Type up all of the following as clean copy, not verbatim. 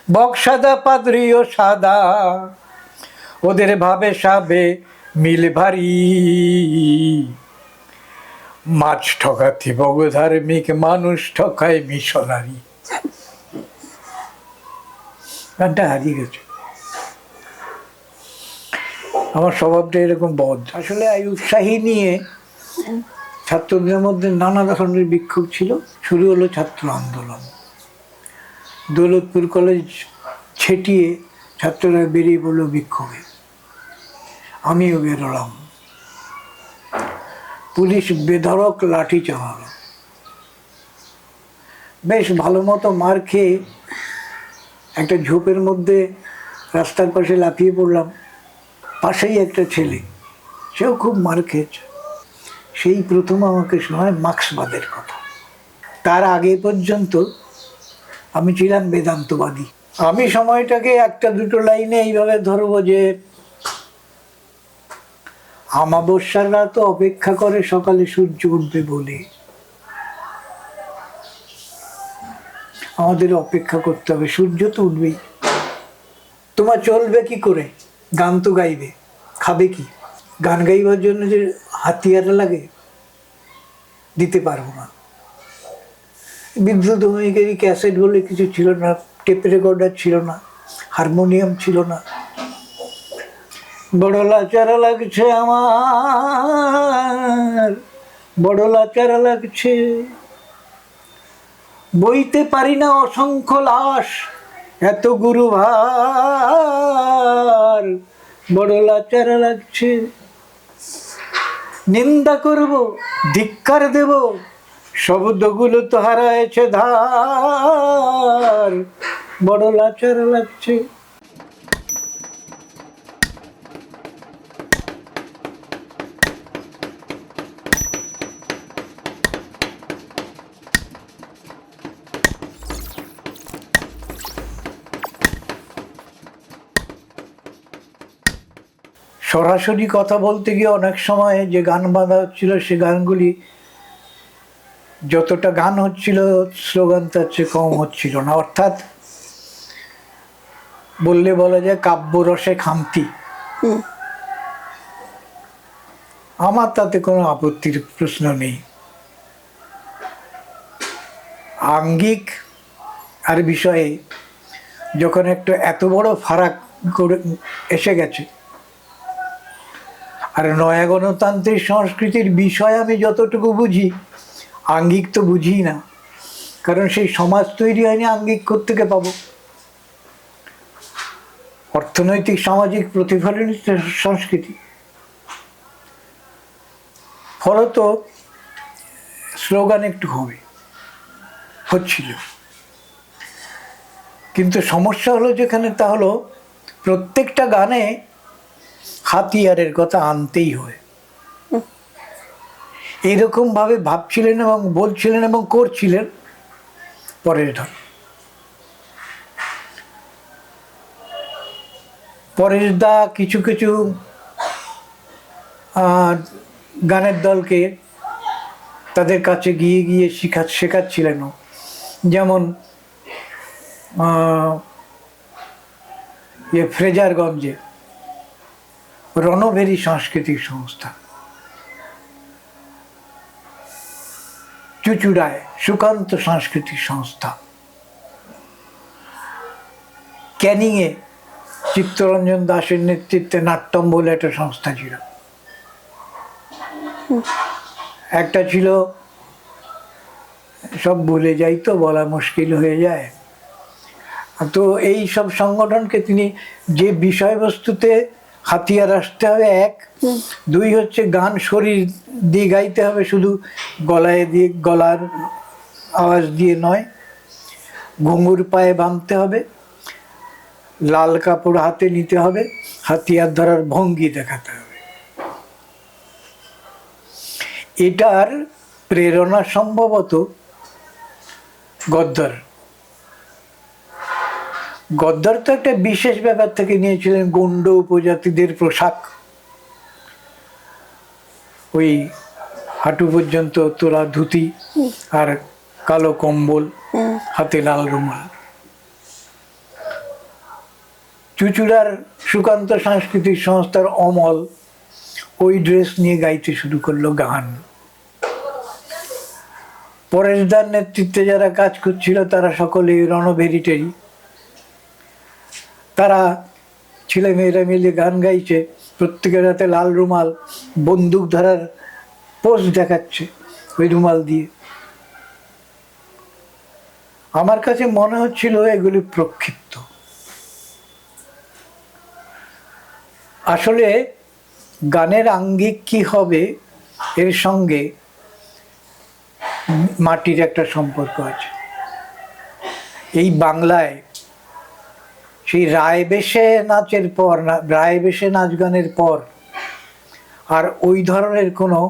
বক সাদা পাদ্রিও সাদা, ওদের ভাবে সাবে মিল ভারী। মাছ ঠকাতে বগধার্মিক, মানুষ ঠকায় মিশনারি। গানটা হারিয়ে গেছে। আমার স্বভাবটা এরকম বদ। আসলে এই উৎসাহী নিয়ে ছাত্রদের মধ্যে নানা ধরনের বিক্ষোভ ছিল। শুরু হলো ছাত্র আন্দোলন। দৌলতপুর কলেজ ছেটিয়ে ছাত্ররা বেরিয়ে পড়লো বিক্ষোভে। আমিও বেরোলাম। পুলিশ বেধড়ক লাঠি চালালো। বেশ ভালো মতো মার খেয়ে একটা ঝোপের মধ্যে রাস্তার পাশে লাফিয়ে পড়লাম। পাশেই একটা ছেলে, সেও খুব মার খেয়েছে। সেই প্রথম আমাকে শোনায় মার্ক্সবাদের কথা। তার আগে পর্যন্ত আমি ছিলাম বেদান্তবাদী। আমি সময়টাকে একটা দুটো লাইনে এইভাবে ধরবো যে, আমাবস্যার রাত অপেক্ষা করে সকালে সূর্য উঠবে বলে। আমাদের অপেক্ষা করতে হবে, সূর্য তো উঠবেই। তোমার চলবে কি করে? গান তো গাইবে, খাবে কি? গান গাইবার জন্য যে হাতিয়ার লাগে, দিতে পারবো না। বিদ্যুৎ ভূমিকারী ক্যাসেট বলে কিছু ছিল না, টেপ রেকর্ডার ছিল না, হারমোনিয়াম ছিল না। বড় লাচারা লাগছে আমার, বড় লাচারা লাগছে, বইতে পারি না অসংখ্য লাশ, এত গুরু ভার, বড় লাচারা লাগছে। নিন্দা করব, ধিক্কার দেব, শব্দগুলো তো হারায়েছে ধার, বড় লাচারা লাগছে। সরাসরি কথা বলতে গিয়ে অনেক সময় যে গান বাঁধা হচ্ছিল, সে গানগুলি যতটা গান হচ্ছিল স্লোগান তার চেয়ে কম হচ্ছিল না। অর্থাৎ বললে বলা যায় কাব্যরসে খামতি। আমার তাতে কোনো আপত্তির প্রশ্ন নেই। আঙ্গিক আর বিষয়ে যখন একটা এত বড় ফারাক করে এসে গেছে, আর নয়া গণতান্ত্রিক সংস্কৃতির বিষয় আমি যতটুকু বুঝি, আঙ্গিক তো বুঝি না। কারণ সেই সমাজ তৈরি হয়নি আঙ্গিক কোত্থেকে পাবো? অর্থনৈতিক সামাজিক প্রতিফলনিত সংস্কৃতি। ফলত স্লোগান একটু হবে, হচ্ছিল। কিন্তু সমস্যা হলো যেখানে, তা হলো প্রত্যেকটা গানে হাতিয়ারের কথা আনতেই হয়। এরকম ভাবে ভাবছিলেন এবং বলছিলেন এবং করছিলেন পরেশ দা। পরেশ দা কিছু কিছু গানের দলকে তাদের কাছে গিয়ে গিয়ে শেখাচ্ছিলেন। যেমন ফ্রেজারগঞ্জে রণভেরি সাংস্কৃতিক সংস্থা, চুচুড়ায় সুকান্ত সাংস্কৃতিক সংস্থা, ক্যানিংয়ে চিত্তরঞ্জন দাসের নেতৃত্বে নাট্যম বলে একটা সংস্থা ছিল। একটা ছিল, সব ভুলে যাই তো, বলা মুশকিল হয়ে যায়। তো এই সব সংগঠনকে তিনি যে বিষয়বস্তুতে হাতিয়ার আসতে হবে, এক, দুই হচ্ছে গান শরীর দিয়ে গাইতে হবে, শুধু গলায় দিয়ে, গলার আওয়াজ দিয়ে নয়, ঘুঙুর পায়ে বাঁধতে হবে, লাল কাপড় হাতে নিতে হবে, হাতিয়ার ধরার ভঙ্গি দেখাতে হবে। এটার প্রেরণা সম্ভবত গদ্দার। গদ্দার তো একটা বিশেষ ব্যাপার থেকে নিয়েছিলেন, গণ্ড উপজাতিদের পোশাক, ওই হাঁটু পর্যন্ত তোলা ধুতি আর কালো কম্বল, হাতে লাল রুমাল। চুঁচুড়ার সুকান্ত সাংস্কৃতিক সংস্থার অমল ওই ড্রেস নিয়ে গাইতে শুরু করলো গান। পরেশদার নেতৃত্বে যারা কাজ করছিল তারা সকলেই রণভেরিটেরি, তারা ছেলেমেয়েরা মিলে গান গাইছে, প্রত্যেকের হাতে লাল রুমাল, বন্দুক ধরার পোজ দেখাচ্ছে ওই রুমাল দিয়ে। আমার কাছে মনে হচ্ছিল এগুলি প্রক্ষিপ্ত। আসলে গানের আঙ্গিক কি হবে এর সঙ্গে মাটির একটা সম্পর্ক আছে। এই বাংলায় সেই রায় বেশে নাচের পর, রায় বেশে নাচ গানের পর আর ওই ধরনের কোনো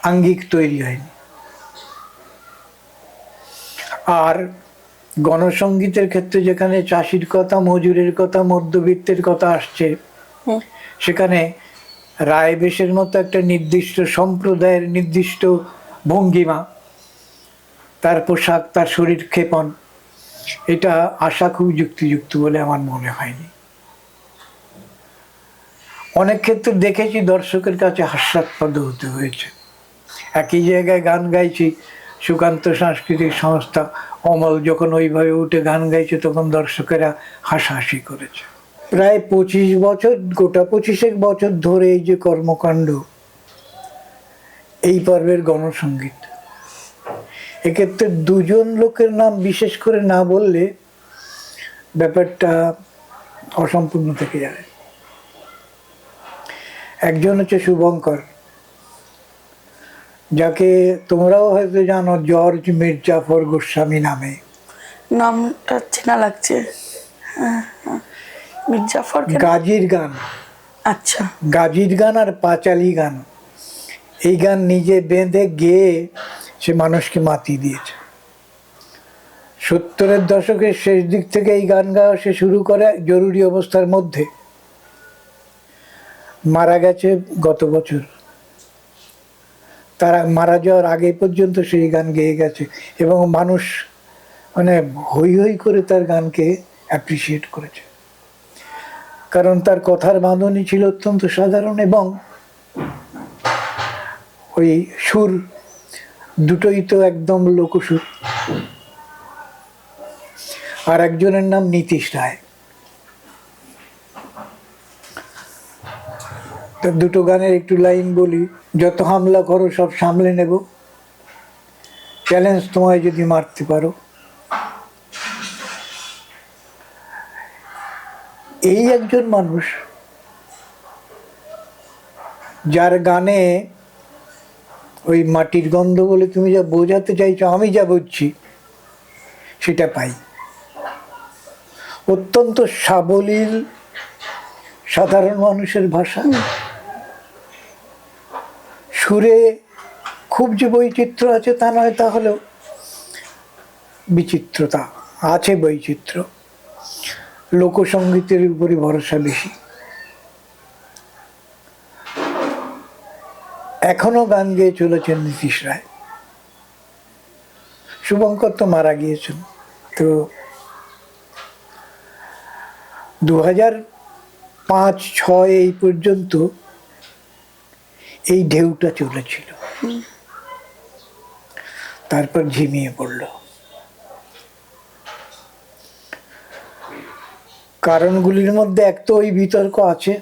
আঙ্গিক তৈরি হয়নি। আর গণসঙ্গীতের ক্ষেত্রে যেখানে চাষির কথা, মজুরের কথা, মধ্যবিত্তের কথা আসছে, সেখানে রায় বেশের মতো একটা নির্দিষ্ট সম্প্রদায়ের নির্দিষ্ট ভঙ্গিমা, তার পোশাক, তার শরীর ক্ষেপণ, এটা আসা খুব যুক্তিযুক্ত বলে আমার মনে হয়নি। অনেক ক্ষেত্রে দেখেছি দর্শকের কাছে হাস্যাস্পদ হতে হয়েছে। একই জায়গায় গান গাইছি, সুকান্ত সাংস্কৃতিক সংস্থা অমল যখন ওইভাবে উঠে গান গাইছে তখন দর্শকেরা হাসাহাসি করেছে। প্রায় 25 বছর, গোটা 25 বছর ধরে এই যে কর্মকাণ্ড, এই পর্বের গণসঙ্গীত, এক্ষেত্রে দুজন লোকের নাম বিশেষ করে না বললে ব্যাপারটা অসম্পূর্ণ থেকে যাবে। একজন হচ্ছে শুভঙ্কর, যাকে তোমরাও হয়তো জানো জর্জ মির্জাফর গোস্বামী নামে। নামটা চেনা লাগছে। মির্জাফর গাজির গান, আচ্ছা, গাজির গান আর পাঁচালি গান, এই গান নিজে বেঁধে গেয়ে সে মানুষকে মাতিয়ে দিয়েছে। 70-এর দশকের শেষ দিক থেকে এই গান গাওয়া সে শুরু করে জরুরি অবস্থার মধ্যে। মারা গেছে গত বছর। তারা মারা যাওয়ার আগে পর্যন্ত সেই গান গেয়ে গেছে এবং মানুষ মানে হই হই করে তার গানকে অ্যাপ্রিসিয়েট করেছে, কারণ তার কথার বাঁধনি ছিল অত্যন্ত সাধারণ এবং ওই সুর দুটোই তো একদম লোকসুর। আর একজনের নাম নীতিশ রায়। তো দুটো গানের একটু লাইন বলি। যত হামলা করো সব সামলে নেব, চ্যালেঞ্জ তোমায় যদি মারতে পারো। এই একজন মানুষ যার গানে ওই মাটির গন্ধ বলে তুমি যা বোঝাতে চাইছো, আমি যা বুঝছি সেটা পাই। অত্যন্ত সাবলীল সাধারণ মানুষের ভাষা, সুরে খুব যে বৈচিত্র্য আছে তা নয়, তাহলেও বিচিত্রতা আছে, বৈচিত্র্য। লোকসঙ্গীতের উপরই ভরসা বেশি। এখনো গান গেয়ে চলেছেন নীতিশ রায়। শুভঙ্কর তো মারা গিয়েছেন। তো 2005-06 এই পর্যন্ত এই ঢেউটা চলেছিল, তারপর ঝিমিয়ে পড়ল। কারণগুলির মধ্যে এক তো ওই বিতর্ক আছে,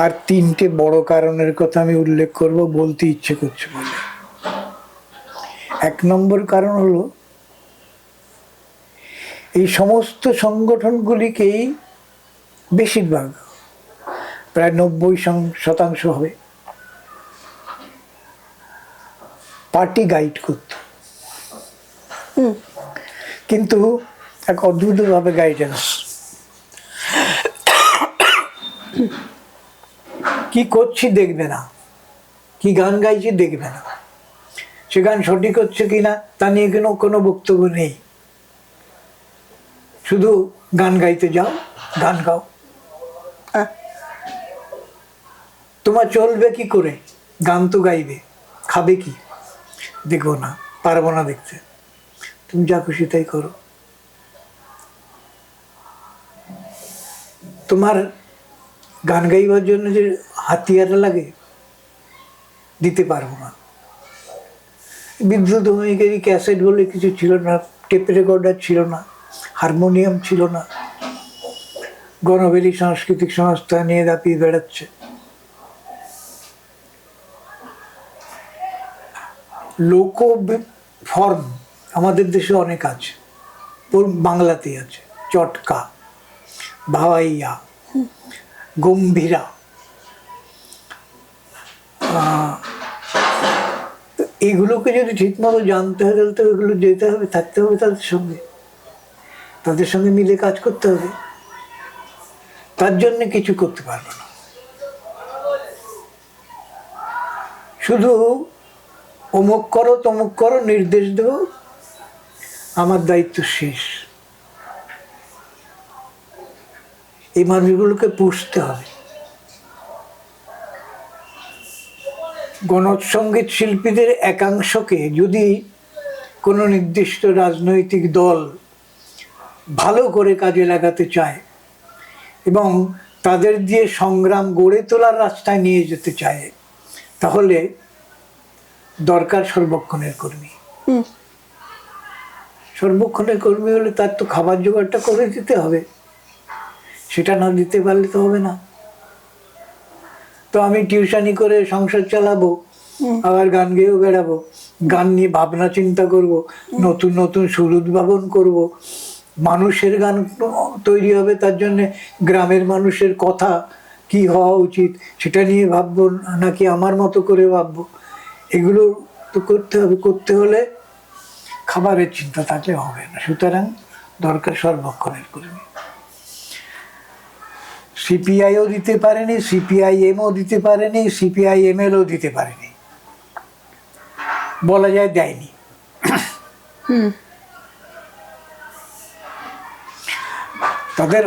আর 3টে বড় কারণের কথা আমি উল্লেখ করব, বলতে ইচ্ছে করছে বলে। 1 নম্বর কারণ হলো এই সমস্ত সংগঠনগুলিকেই বেশিরভাগ, প্রায় 90% হবে, পার্টি গাইড করত, কিন্তু এক অদ্ভুতভাবে গাইডেন্স। কি করছি দেখবে না, কি গান গাইছি দেখবে না, সে গান সঠিক হচ্ছে কিনা তা নিয়ে কোনো বক্তব্য নেই। শুধু গান গাইতে যাও, গান গাও। তোমার চলবে কি করে? গান তো গাইবে, খাবে কি? দেখো না, পারবো না দেখতে, তুমি যা খুশি তাই করো। তোমার গান গাইবার জন্য যে হাতিয়ার লাগে দিতে পারবো না। বিদ্যুৎ ভূমিকারী ক্যাসেট বলে কিছু ছিল না, টেপ রেকর্ডার ছিল না, হারমোনিয়াম ছিল না। গণবেলী সাংস্কৃতিক সংস্থা নিয়ে দাপিয়ে বেড়াচ্ছে। লোক ফর্ম আমাদের দেশে অনেক আছে, বাংলাতেই আছে। চটকা, ভাওয়াইয়া, গম্ভীরা, এগুলোকে যদি ঠিকমতো জানতে হয় তাহলে তো এগুলো যেতে হবে, থাকতে হবে তাদের সঙ্গে মিলে কাজ করতে হবে। তার জন্য কিছু করতে পারবো না, শুধু অমুক করো তমুক করো নির্দেশ দেবো, আমার দায়িত্ব শেষ। এই মানুষগুলোকে পুষতে হবে। গণসঙ্গীত শিল্পীদের একাংশকে যদি কোনো নির্দিষ্ট রাজনৈতিক দল ভালো করে কাজে লাগাতে চায় এবং তাদের দিয়ে সংগ্রাম গড়ে তোলার রাস্তায় নিয়ে যেতে চায়, তাহলে দরকার সর্বক্ষণের কর্মী। সর্বক্ষণের কর্মী হলে তার তো খাবার জোগাড়টা করে দিতে হবে, সেটা না দিতে পারলে তো হবে না। তো আমি টিউশনি করে সংসার চালাবো, আবার গান গেয়েও বেড়াবো, গান নিয়ে ভাবনা চিন্তা করব, নতুন নতুন সুর উদ্ভাবন করব, মানুষের গান তৈরি হবে, তার জন্যে গ্রামের মানুষের কথা কি হওয়া উচিত সেটা নিয়ে ভাববো, নাকি আমার মতো করে ভাববো। এগুলো তো করতে হবে। করতে হলে খাবারের চিন্তা থাকলে হবে না। সুতরাং দরকার সর্বক্ষণের কর্মী। সিপিআইও দিতে পারেনি, সিপিআইএমও দিতে পারেনি, সিপিআইএমএলও দিতে পারেনি, বলা যায় দেয়নি। তাদের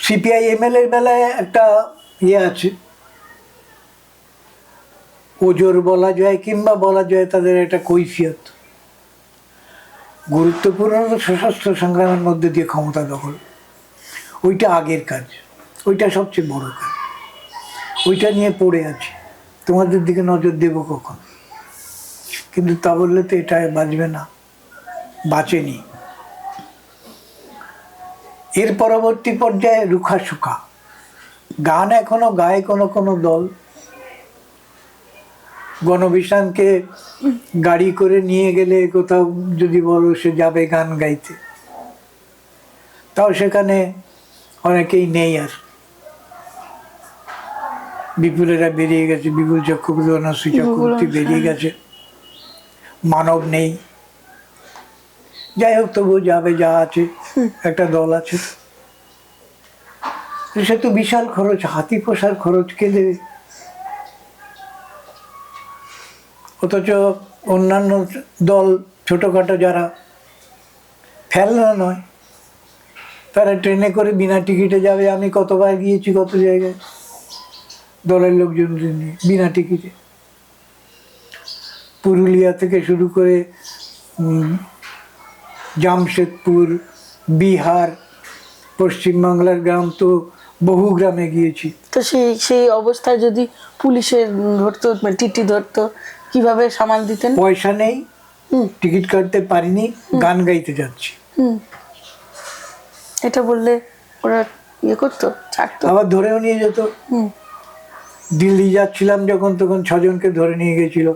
সিপিআইএমএল এর বেলায় একটা ইয়ে আছে, ওজোর বলা যায় কিংবা বলা যায় তাদের একটা কৈফিয়ত। গুরুত্বপূর্ণ সশস্ত্র সংগ্রামের মধ্যে দিয়ে ক্ষমতা দখল, ওইটা আগের কাজ, ওইটা সবচেয়ে বড় কাজ। ওইটা নিয়ে পড়ে আছে, তোমাদের দিকে নজর দেব কখন? কিন্তু তা বললে তো এটা বাঁচবে না, বাঁচেনি। এর পরবর্তী পর্যায়ে রুখা সুখা গান এখনো গায় কোনো কোনো দল। গণবিশানকে গাড়ি করে নিয়ে গেলে কোথাও যদি বলো সে যাবে গান গাইতে, তাও সেখানে অনেকেই নেই। আর বিপুলেরা বেরিয়ে গেছে, বিপুল চক্রবর্তী, অনাশ্রী চক্রবর্তী বেরিয়ে গেছে, মানব নেই। যাই হোক, তবু যাবে, যা আছে একটা দল আছে। সে তো বিশাল খরচ, হাতি পোষার খরচ কে দেবে? অথচ অন্যান্য দল ছোটখাটো যারা ফেলনা নয়, তারা ট্রেনে করে বিনা টিকিটে যাবে। আমি কতবার গিয়েছি কত জায়গায় দলের লোকজন নিয়ে বিনা টিকিটে, পুরুলিয়া থেকে শুরু করে জামশেদপুর, বিহার, পশ্চিমবাংলার গ্রাম, তো বহু গ্রামে গিয়েছি। তো সেই অবস্থায় যদি পুলিশের ধরতো, টিটি ধরতো, কিভাবে সামাল দিতেন? পয়সা নেই, টিকিট কাটতে পারিনি, গান গাইতে যাচ্ছি। এটা বললে ওরা ইয়ে করতো, ছাড়তো? আবার ধরেও নিয়ে যেত। দিল্লি যাচ্ছিলাম যখন, তখন 6 জনকে ধরে নিয়ে গেছিল,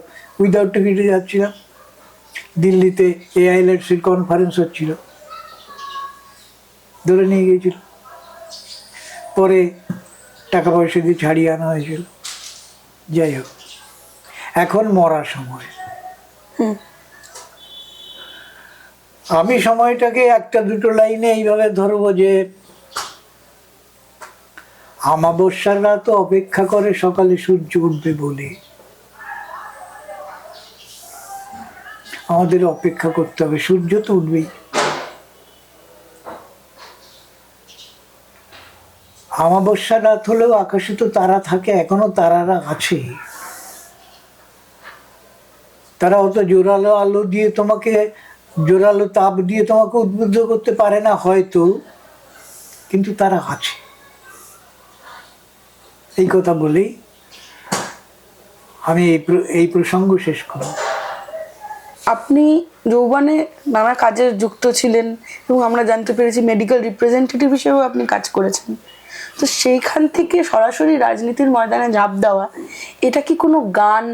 উইদাউট টিকিটে যাচ্ছিলাম। দিল্লিতে AILETS এর কনফারেন্স হচ্ছিল, ধরে নিয়ে গিয়েছিল, পরে টাকা পয়সা দিয়ে ছাড়িয়ে আনা হয়েছিল। যাই হোক, এখন মরার সময়। আমি সময়টাকে একটা দুটো লাইনে এইভাবে ধরবো যে, আমাবস্যার রাত অপেক্ষা করে সকালে সূর্য উঠবে বলে। আমাদের অপেক্ষা করতে হবে, সূর্য তো উঠবেই। আমাবস্যার রাত হলেও আকাশে তো তারা থাকে, এখনো তারারা আছে। তারা অত জোরালো আলো দিয়ে তোমাকে, জোরালো তাপ দিয়ে তোমাকে উদ্বুদ্ধ করতে পারে না হয়তো, কিন্তু তারা আছে। এই কথা বলেই আমি এই প্রসঙ্গ শেষ করব। আপনি যৌবনে নানা কাজে যুক্ত ছিলেন এবং আমরা জানতে পেরেছি মেডিকেল রিপ্রেজেন্টেটিভ হিসেবেও আপনি কাজ করেছেন। তো সেইখান থেকে সরাসরি রাজনীতির ময়দানে ঝাঁপ দেওয়া, এটা কি কোনো গান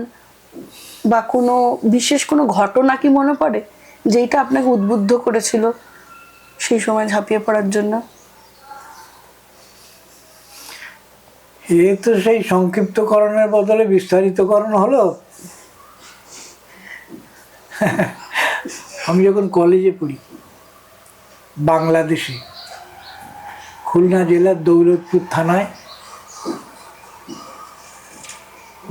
বা কোনো বিশেষ কোনো ঘটনা কি মনে পড়ে যেটা আপনাকে উদ্বুদ্ধ করেছিল সেই সময় ঝাঁপিয়ে পড়ার জন্য? এ তো সেই সংক্ষিপ্তকরণের বদলে বিস্তারিতকরণ হলো। আমি যখন কলেজে পড়ি বাংলাদেশে, খুলনা জেলার দৌলতপুর থানায়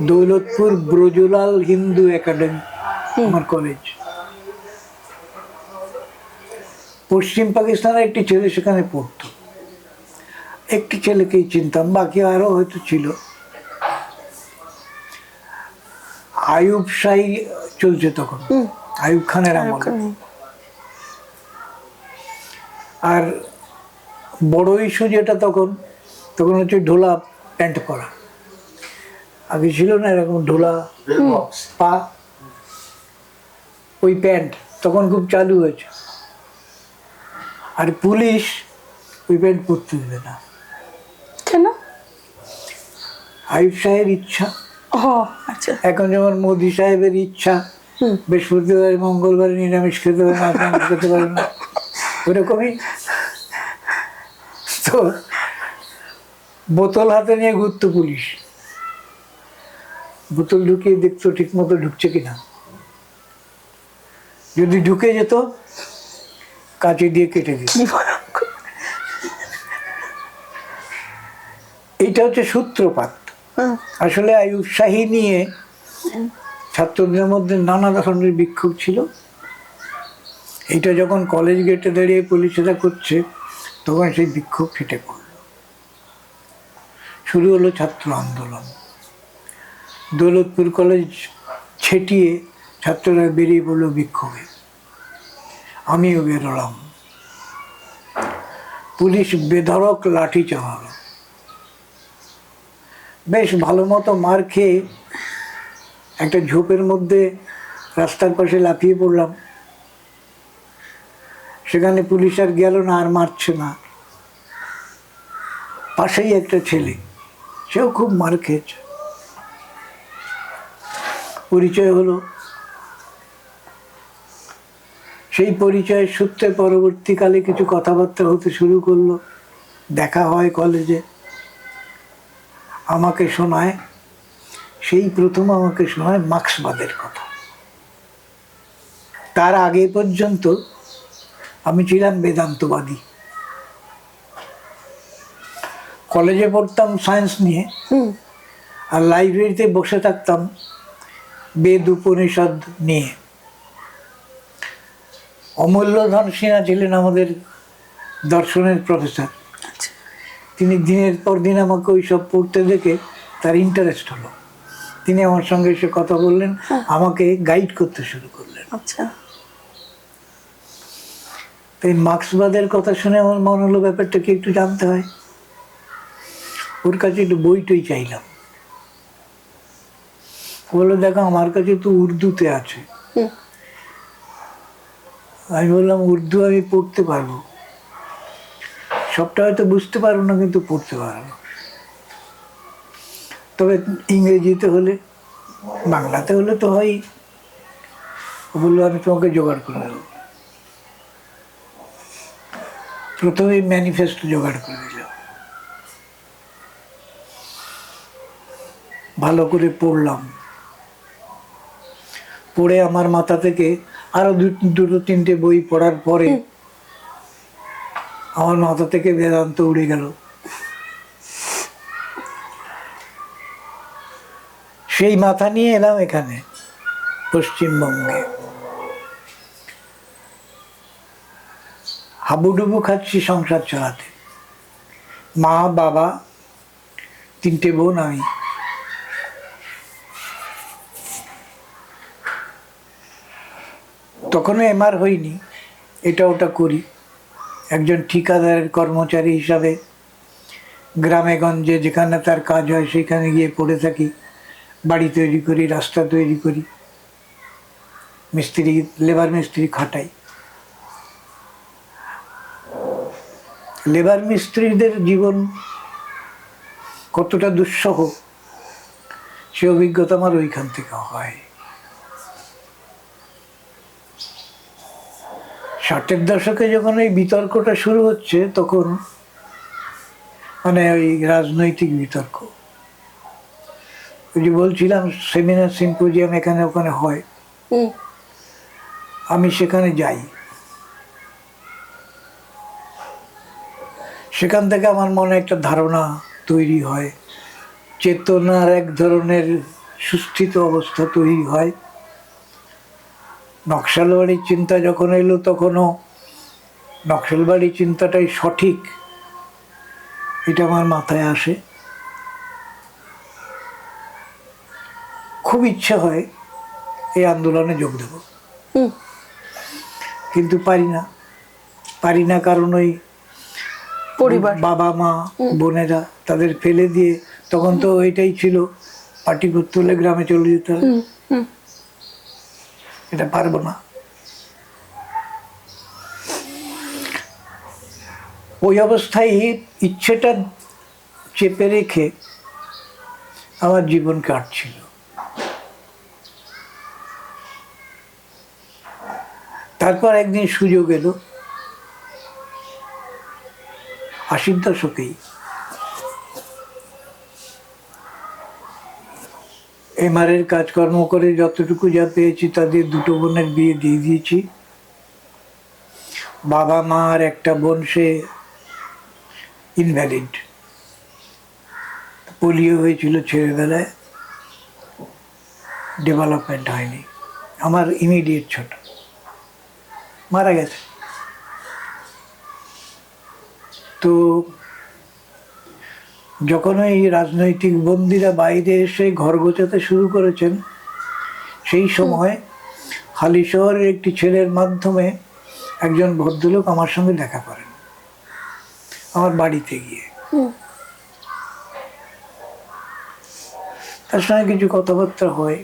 দৌলতপুর ব্রজলাল হিন্দু একাডেমি আমার কলেজ। পশ্চিম পাকিস্তানের একটি ছেলে সেখানে পড়তো। একটি ছেলেকেই চিনতাম, বাকি আরও হয়তো ছিল। আইয়ুব শাহী চলছে তখন, আইয়ুব খানের আমল। আর বড় ইস্যু যেটা তখন হচ্ছে ঢোলা প্যান্ট পরা। আগে ছিল না এরকম ঢোলা পা, ওই প্যান্ট তখন খুব চালু হয়েছে। আর পুলিশ ওই প্যান্ট পরতে দেবে না। কেন? আইয়ুব শাহের ইচ্ছা। আচ্ছা। এখন যেমন মোদি সাহেবের ইচ্ছা বৃহস্পতিবার মঙ্গলবারে নিরামিষ খেতে পারে না, মাছ খেতে পারে না, ওরকমই তো বোতল হাতে নিয়ে ঘুরতো পুলিশ। বোতল ঢুকিয়ে দেখতো ঠিক মতো ঢুকছে কিনা। যদি ঢুকে যেত কাঁচি দিয়ে কেটে দিত। এইটা হচ্ছে সূত্রপাত। আসলে আইয়ুব শাহী নিয়ে ছাত্রদের মধ্যে নানা ধরনের বিক্ষোভ ছিল। এইটা যখন কলেজ গেটে দাঁড়িয়ে পুলিশেরা করছে, তখন সেই বিক্ষোভ ফেটে পড়ল। শুরু হলো ছাত্র আন্দোলন। দৌলতপুর কলেজ ছেটিয়ে ছাত্ররা বেরিয়ে পড়লো বিক্ষোভে। আমিও বেরোলাম। পুলিশ বেধড়ক লাঠি চালালো। বেশ ভালো মতো মার খেয়ে একটা ঝোপের মধ্যে রাস্তার পাশে লাফিয়ে পড়লাম। সেখানে পুলিশ আর গেল না, আর মারছে না। পাশেই একটা ছেলে, সেও খুব মার খেয়েছে। পরিচয় হলো। সেই পরিচয়ের সূত্রে পরবর্তীকালে কিছু কথাবার্তা হতে শুরু করলো। দেখা হয় কলেজে। আমাকে শোনায়, সেই প্রথম আমাকে শোনায় মার্ক্সবাদের কথা। তার আগে পর্যন্ত আমি ছিলাম বেদান্তবাদী। কলেজে পড়তাম সায়েন্স নিয়ে, আর লাইব্রেরিতে বসে থাকতাম বেদ উপনিষদ নিয়ে। অমূল্যধন সিনহা ছিলেন আমাদের দর্শনের প্রফেসর। তিনি দিনের পর দিন আমাকে ওইসব পড়তে দেখে তার ইন্টারেস্ট হলো। তিনি আমার সঙ্গে এসে কথা বললেন, আমাকে গাইড করতে শুরু করলেন। আচ্ছা। তাই মার্ক্সবাদের কথা শুনে আমার মনে হলো ব্যাপারটা কি একটু জানতে হয়। ওর কাছে একটু বই টই চাইলাম। বললো, দেখো আমার কাছে তো উর্দুতে আছে। আমি বললাম, উর্দু আমি পড়তে পারবো, সবটা হয়তো বুঝতে পারবো না, কিন্তু পড়তে পারবো। তবে ইংরেজিতে হলে, বাংলাতে হলে তো হয়। বললো, আমি তোমাকে জোগাড় করে দেবো। প্রথমেই ম্যানিফেস্টো জোগাড় করে দিল। ভালো করে পড়লাম। পড়ে আমার মাথা থেকে আরো দুটো তিনটে বই পড়ার পরে আমার মাথা থেকে বেদান্ত উড়ে গেল। সেই মাথা নিয়ে এলাম এখানে পশ্চিমবঙ্গে। হাবুডুবু খাচ্ছি সংসার চালাতে। মা, বাবা, তিনটে বোন, আমি। তখনও এমআর হইনি, এটা ওটা করি। একজন ঠিকাদারের কর্মচারী হিসাবে গ্রামে গঞ্জে যেখানে তার কাজ হয় সেখানে গিয়ে পড়ে থাকি, বাড়ি তৈরি করি, রাস্তা তৈরি করি, মিস্ত্রি, লেবার মিস্ত্রি খাটাই। লেবার মিস্ত্রিদের জীবন কতটা দুঃসহ সে অভিজ্ঞতা আমার ওইখান থেকে হয়। 60-এর দশকে যখন এই বিতর্কটা শুরু হচ্ছে, তখন মানে ওই রাজনৈতিক বিতর্ক, ওই যে বলছিলাম সেমিনার সিম্পোজিয়াম এখানে ওখানে হয়, আমি সেখানে যাই। সেখান থেকে আমার মনে একটা ধারণা তৈরি হয়, চেতনার এক ধরনের সুস্থিত অবস্থা তৈরি হয়। নকশালবাড়ির চিন্তা যখন এলো, তখনও নকশালবাড়ির চিন্তাটাই সঠিক এটা আমার মাথায় আসে। খুব ইচ্ছে হয় এই আন্দোলনে যোগ দেব, কিন্তু পারি না কারণ ওই পরিবার, বাবা মা বোনেরা তাদের ফেলে দিয়ে, তখন তো ওইটাই ছিল পার্টি করতে হলে গ্রামে চলে যেতে হবে, এটা পারবো না। ওই অবস্থায় ইচ্ছেটা চেপে রেখে আমার জীবন কাটছিল। তারপর একদিন সুযোগ এলো, 80-র দশকেই, এমআরের কাজকর্ম করে যতটুকু যা পেয়েছি তাদের 2 বোনের বিয়ে দিয়ে দিয়েছি। বাবা মা আর একটা বোন সে ইনভ্যালিড, পোলিও হয়েছিল ছেলেবেলায়, ডেভেলপমেন্ট হয়নি। আমার ইমিডিয়েট ছোট মারা গেছে। তো যখন ওই রাজনৈতিক বন্দীরা বাইরে এসে ঘর গোছাতে শুরু করেছেন, সেই সময় হালিশহরের একটি ছেলের মাধ্যমে একজন ভদ্রলোক আমার সঙ্গে দেখা করেন আমার বাড়িতে গিয়ে। তার সঙ্গে কিছু কথাবার্তা হয়।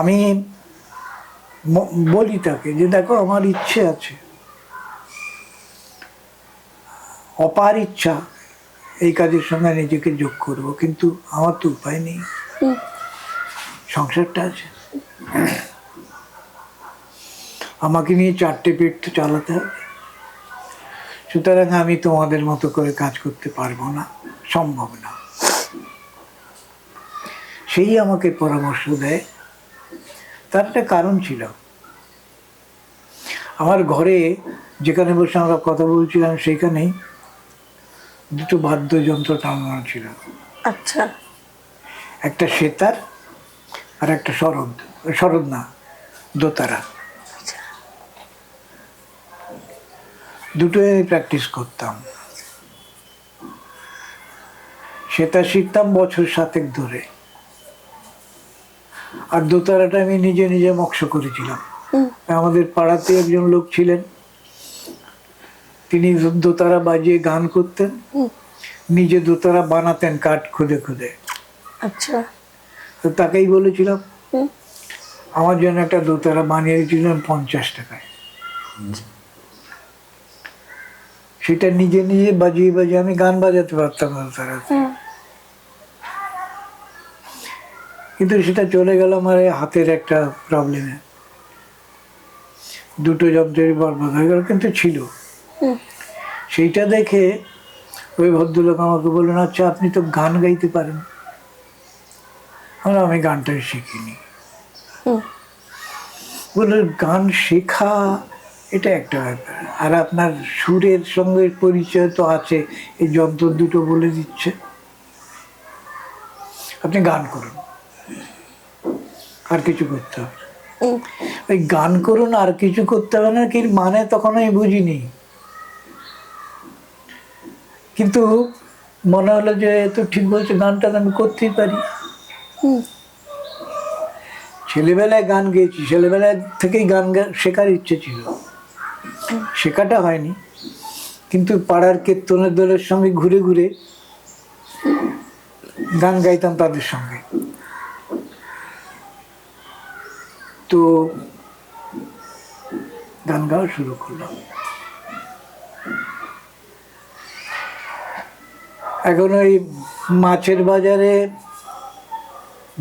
আমি বলি তাকে যে দেখো, আমার ইচ্ছে আছে, অপার ইচ্ছা এই কাজের সঙ্গে নিজেকে যোগ করব, কিন্তু আমার তো উপায় নেই, সংসারটা আছে, আমাকে নিয়ে 4টে পেট তো চালাতে হবে, সুতরাং আমি তোমাদের মতো করে কাজ করতে পারবো না, সম্ভব না। সেই আমাকে পরামর্শ দেয়। তার একটা কারণ ছিল, আমার ঘরে যেখানে বসে আমরা কথা বলছিলাম সেখানেই 2টো বাদ্যযন্ত্র টাঙানো ছিল। আচ্ছা, একটা সেতার আর একটা শরৎ না, দোতারা। দুটোই আমি প্র্যাকটিস করতাম। সেতার শিখতাম বছর 7 ধরে, আর দোতারাটা আমি নিজে নিজে মক্স করেছিলাম। আমাদের পাড়াতে একজন লোক ছিলেন, তিনি দোতারা বাজিয়ে গান করতেন, নিজে দোতারা বানাতেন কাঠ খুদে খুদে। আচ্ছা, তো তাকেই বলেছিলাম আমার জন্য একটা দোতারা বানিয়ে দিয়েছিলেন 50 টাকায়। সেটা নিজে নিজে বাজিয়ে বাজিয়ে আমি গান বাজাতে পারতাম দোতারাতে, কিন্তু সেটা চলে গেল আমার হাতের একটা প্রবলেমে, 2টো যন্ত্রের বরবাদ হয়ে গেল, কিন্তু ছিল। সেইটা দেখে ওই ভদ্রলোক আমাকে বললেন, আচ্ছা আপনি তো গান গাইতে পারেন। আমি গানটাই শিখিনি। বললেন গান শেখা এটা একটা ব্যাপার, আর আপনার সুরের সঙ্গে পরিচয় তো আছে, এই যন্ত্র 2টো বলে দিচ্ছে, আপনি গান করুন, আর কিছু করতে হবে। ওই গান করুন আর কিছু করতে হবে না কি মানে তখন আমি বুঝিনি, কিন্তু মনে হলো যে তো ঠিক বলছে, গানটা আমি করতেই পারি। ছেলেবেলায় গান গেয়েছি, ছেলেবেলায় থেকেই গান শেখার ইচ্ছে ছিল, শেখাটা হয়নি। কিন্তু পাড়ার কীর্তনের দলের সঙ্গে ঘুরে ঘুরে গান গাইতাম তাদের সঙ্গে। তো গান গাওয়া শুরু করলাম। এখন ওই মাছের বাজারে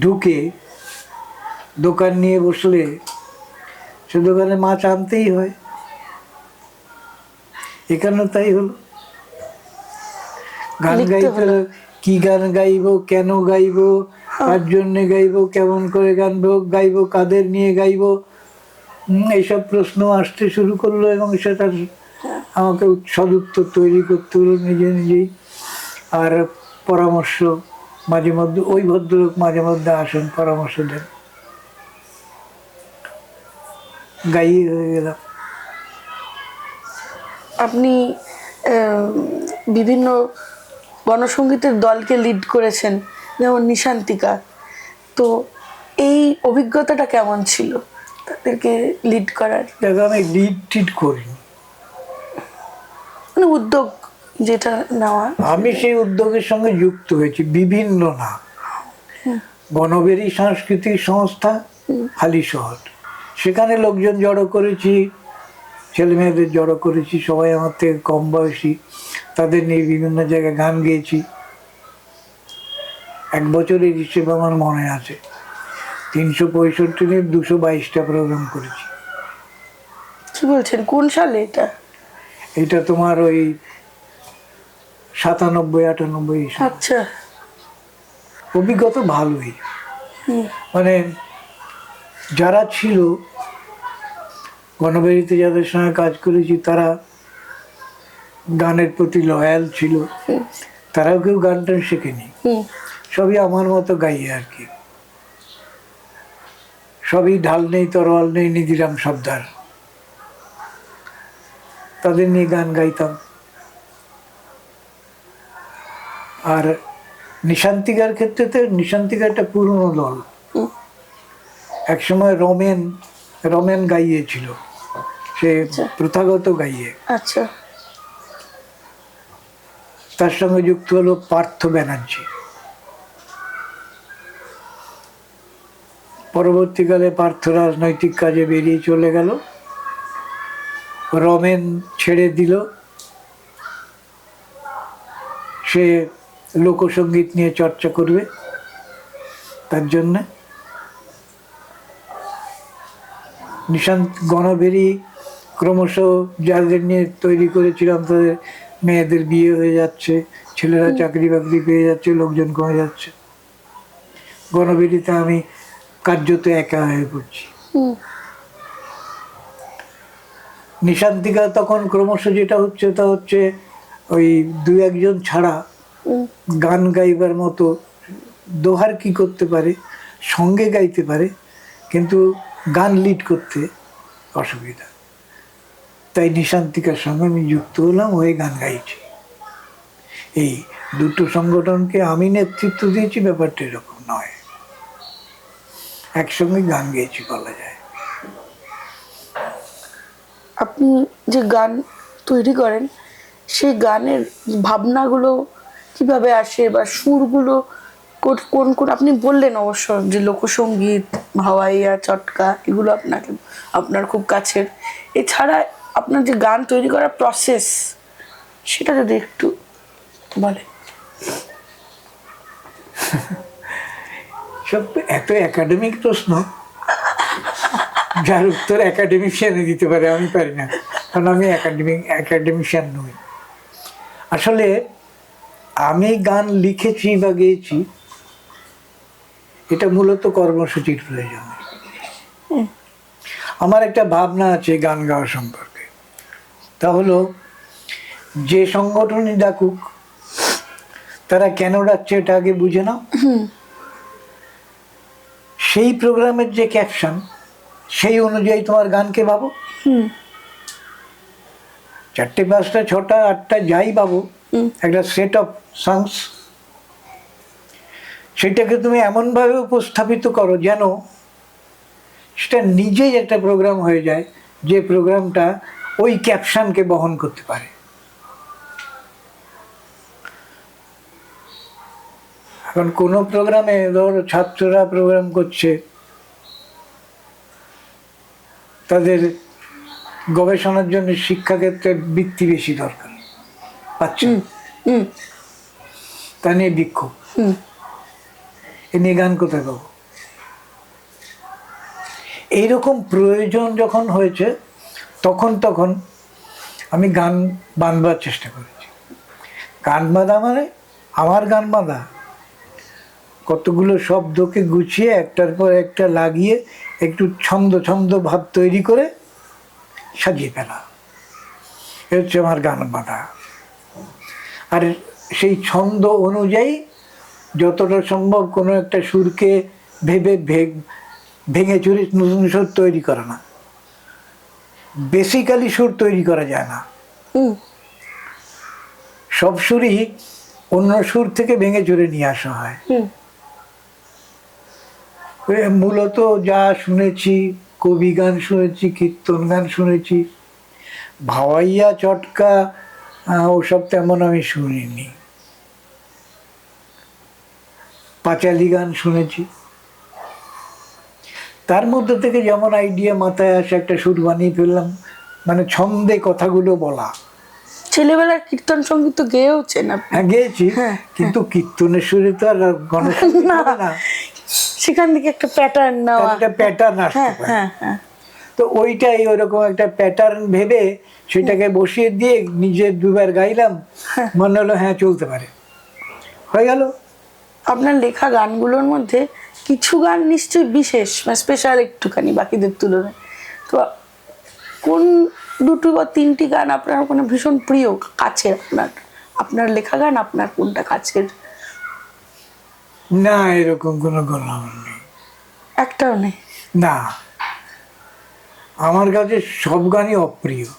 ঢুকে দোকান নিয়ে বসলে সে দোকানে মাছ আনতেই হয়। এখানেও তাই হলো। গান গাইতে হলো, কি গান গাইবো, কেন গাইবো, কার জন্য গাইবো, কেমন করে গাইবো, কাদের নিয়ে গাইবো, এইসব প্রশ্ন আসতে শুরু করলো এবং সেটার আমাকে সদুত্তর তৈরি করতে হলো নিজে নিজেই। আর পরামর্শ মাঝে মধ্যে ওই ভদ্রলোক মাঝে মধ্যে আসেন, পরামর্শ দেন, গাইয়ে হয়ে গেলাম। আপনি বিভিন্ন গণসঙ্গীতের দলকে লিড করেছেন, যেমন নিশান্তিকা। তো এই অভিজ্ঞতাটা কেমন ছিল তাদেরকে লিড করার? দেখো, আমি লিড টিড করিনি, মানে উদ্যোগ যেটা নেওয়া। আমি সেই উদ্যোগের সঙ্গে যুক্ত হয়েছি বিভিন্ন নাম, গণবেরী সাংস্কৃতিক সংস্থা, হালিশহর, সেখানে লোকজন জড়ো করেছি, ছেলে মেয়েদের জড়ো করেছি, সবাই আমার থেকে কম বয়সী, তাদের নিয়ে বিভিন্ন জায়গায় গান গেয়েছি। 1 বছরের হিসেবে আমার মনে আছে 365 দিনের 222টা প্রোগ্রাম করেছি। কি বলছেন, কোন সালে এটা? এটা তোমার ওই 97-98 সাল। আচ্ছা। অভিজ্ঞতা ভালোই, মানে যারা ছিল গণবেরিতে, যাদের সঙ্গে কাজ করেছি, তারা গানের প্রতি লয়াল ছিল। তারাও কেউ গান টান শেখেনি, সবই আমার মতো গাইয়ে আর কি। সবই ঢাল নেই, তরোয়াল নেই, নিধিরাম সর্দার, তাদের নিয়ে গান গাইতাম। আর নিশান্তিকার ক্ষেত্রে তো নিশান্তিকা একটা পুরনো দল। একসময় রমেন গাইয়েছিল, সে প্রথাগত গাইয়ে। আচ্ছা। তার সঙ্গে যুক্ত হলো পার্থ ব্যানার্জি। পরবর্তীকালে পার্থ রাজনৈতিক কাজে বেরিয়ে চলে গেল, রমেন ছেড়ে দিল, সে লোকসঙ্গীত নিয়ে চর্চা করবে। তার জন্যে নিশান্ত গণবেরী ক্রমশ যাদের নিয়ে তৈরি করেছিলাম তাদের মেয়েদের বিয়ে হয়ে যাচ্ছে, ছেলেরা চাকরি বাকরি পেয়ে যাচ্ছে, লোকজন কমে যাচ্ছে। গণবেরীতে আমি কার্যত একা হয়ে পড়ছি। নিশান্তিকা তখন ক্রমশ যেটা হচ্ছে তা হচ্ছে ওই 2-1 জন ছাড়া গান গাইবার মতো, দোহার কি করতে পারে, সঙ্গে গাইতে পারে, কিন্তু গান লিড করতে অসুবিধা। তাই নিশান্তিকার সঙ্গে আমি যুক্ত হলাম, হয়ে গান গাইছি। এই দুটো সংগঠনকে আমি নেতৃত্ব দিয়েছি, ব্যাপারটা এরকম নয়, একসঙ্গে গান গেয়েছি বলা যায়। আপনি যে গান তৈরি করেন, সেই গানের ভাবনাগুলো কিভাবে আসে, বা সুরগুলো কোন কোন? আপনি বললেন অবশ্য যে লোকসঙ্গীত, ভাওয়াইয়া, চটকা, এগুলো আপনার খুব কাছের। এছাড়া আপনার যে গান তৈরি করার প্রসেস, সেটা যদি একটু বলেন। সব এত একাডেমিক প্রশ্ন, যার উত্তর একাডেমিশিয়ানে দিতে পারে, আমি পারি না, কারণ আমি একাডেমিশিয়ান নই। আসলে আমি গান লিখেছি বা গেয়েছি, এটা মূলত কর্মসূচির প্রয়োজন। আমার একটা ভাবনা আছে গান গাওয়া সম্পর্কে, তা হলো যে সংগঠনই ডাকুক, তারা কেন ডাকছে এটা আগে বুঝে নাও। সেই প্রোগ্রামের যে ক্যাপশন, সেই অনুযায়ী তোমার গানকে ভাবো। 4টে 5টা 6টা 8টা যাই ভাবো, একটা সেট অফ সংস, সেটাকে তুমি এমনভাবে উপস্থাপিত করো যেন সেটা নিজেই একটা প্রোগ্রাম হয়ে যায়, যে প্রোগ্রামটা ওই ক্যাপশনকে বহন করতে পারে। এখন কোনো প্রোগ্রামে ধরো ছাত্ররা প্রোগ্রাম করছে, তাদের গবেষণার জন্য শিক্ষাক্ষেত্রে বৃত্তি বেশি দরকার, পাচ্ছে না। হুম তা নিয়ে বিক্ষোভ, হুম এ নিয়ে গান কোথায় পাবো? এইরকম প্রয়োজন যখন হয়েছে তখন আমি গান বাঁধবার চেষ্টা করেছি। গান বাঁধা মানে আমার গান বাঁধা, কতগুলো শব্দকে গুছিয়ে একটার পর একটা লাগিয়ে একটু ছন্দ ভাব তৈরি করে সাজিয়ে ফেলা, এ হচ্ছে আমার গান বাঁধা। আর সেই ছন্দ অনুযায়ী যতটা সম্ভব কোনো একটা সুরকে ভেবে ভেঙে চুরে নতুন সুর তৈরি করা না, বেসিক্যালি সুর তৈরি করা যায় না। হুম সব সুরই অন্য সুর থেকে ভেঙে চুরে নিয়ে আসা হয়। হুম মূলত যা শুনেছি, কবি গান শুনেছি, কীর্তন গান শুনেছি, ভাওয়াইয়া চটকা ওসব তেমন আমি শুনিনি। পাঁচালি গান শুনেছি, তার মধ্যে থেকে যেমন আইডিয়া মাথায় আসে একটা সুর বানিয়ে ফেললাম, মানে ছন্দে কথাগুলো বলা। ছেলেবেলার কীর্তন সঙ্গীত তো গেয়েওছেন আপনি? হ্যাঁ, গেয়েছি, কিন্তু কীর্তনের সুরে তো আর গণসঙ্গীত হবে না, সেখান থেকে একটা প্যাটার্ন নেওয়া, একটা প্যাটার্ন আসতে হ্যাঁ পারে। হ্যাঁ হ্যাঁ। তো ওইটাই ওরকম একটা প্যাটার্ন ভেবে সেটাকে বসিয়ে দিয়ে নিজে দুবার গাইলাম, মনে হলো হ্যাঁ চলতে পারে, হয়ে গেল। আপনার লেখা গানগুলোর মধ্যে কিছু গান নিশ্চয়ই বিশেষ বা স্পেশাল একটুখানি বাকিদের তুলনায়, তো কোন দুটো বা তিনটি গান আপনার কোনো ভীষণ প্রিয়, কাছের? আপনার লেখা গান আপনার কোনটা কাছের? না, এরকম কোনো গল্প নেই, একটাও নেই? না, আমার কাছে সব গানই অপ্রিয়।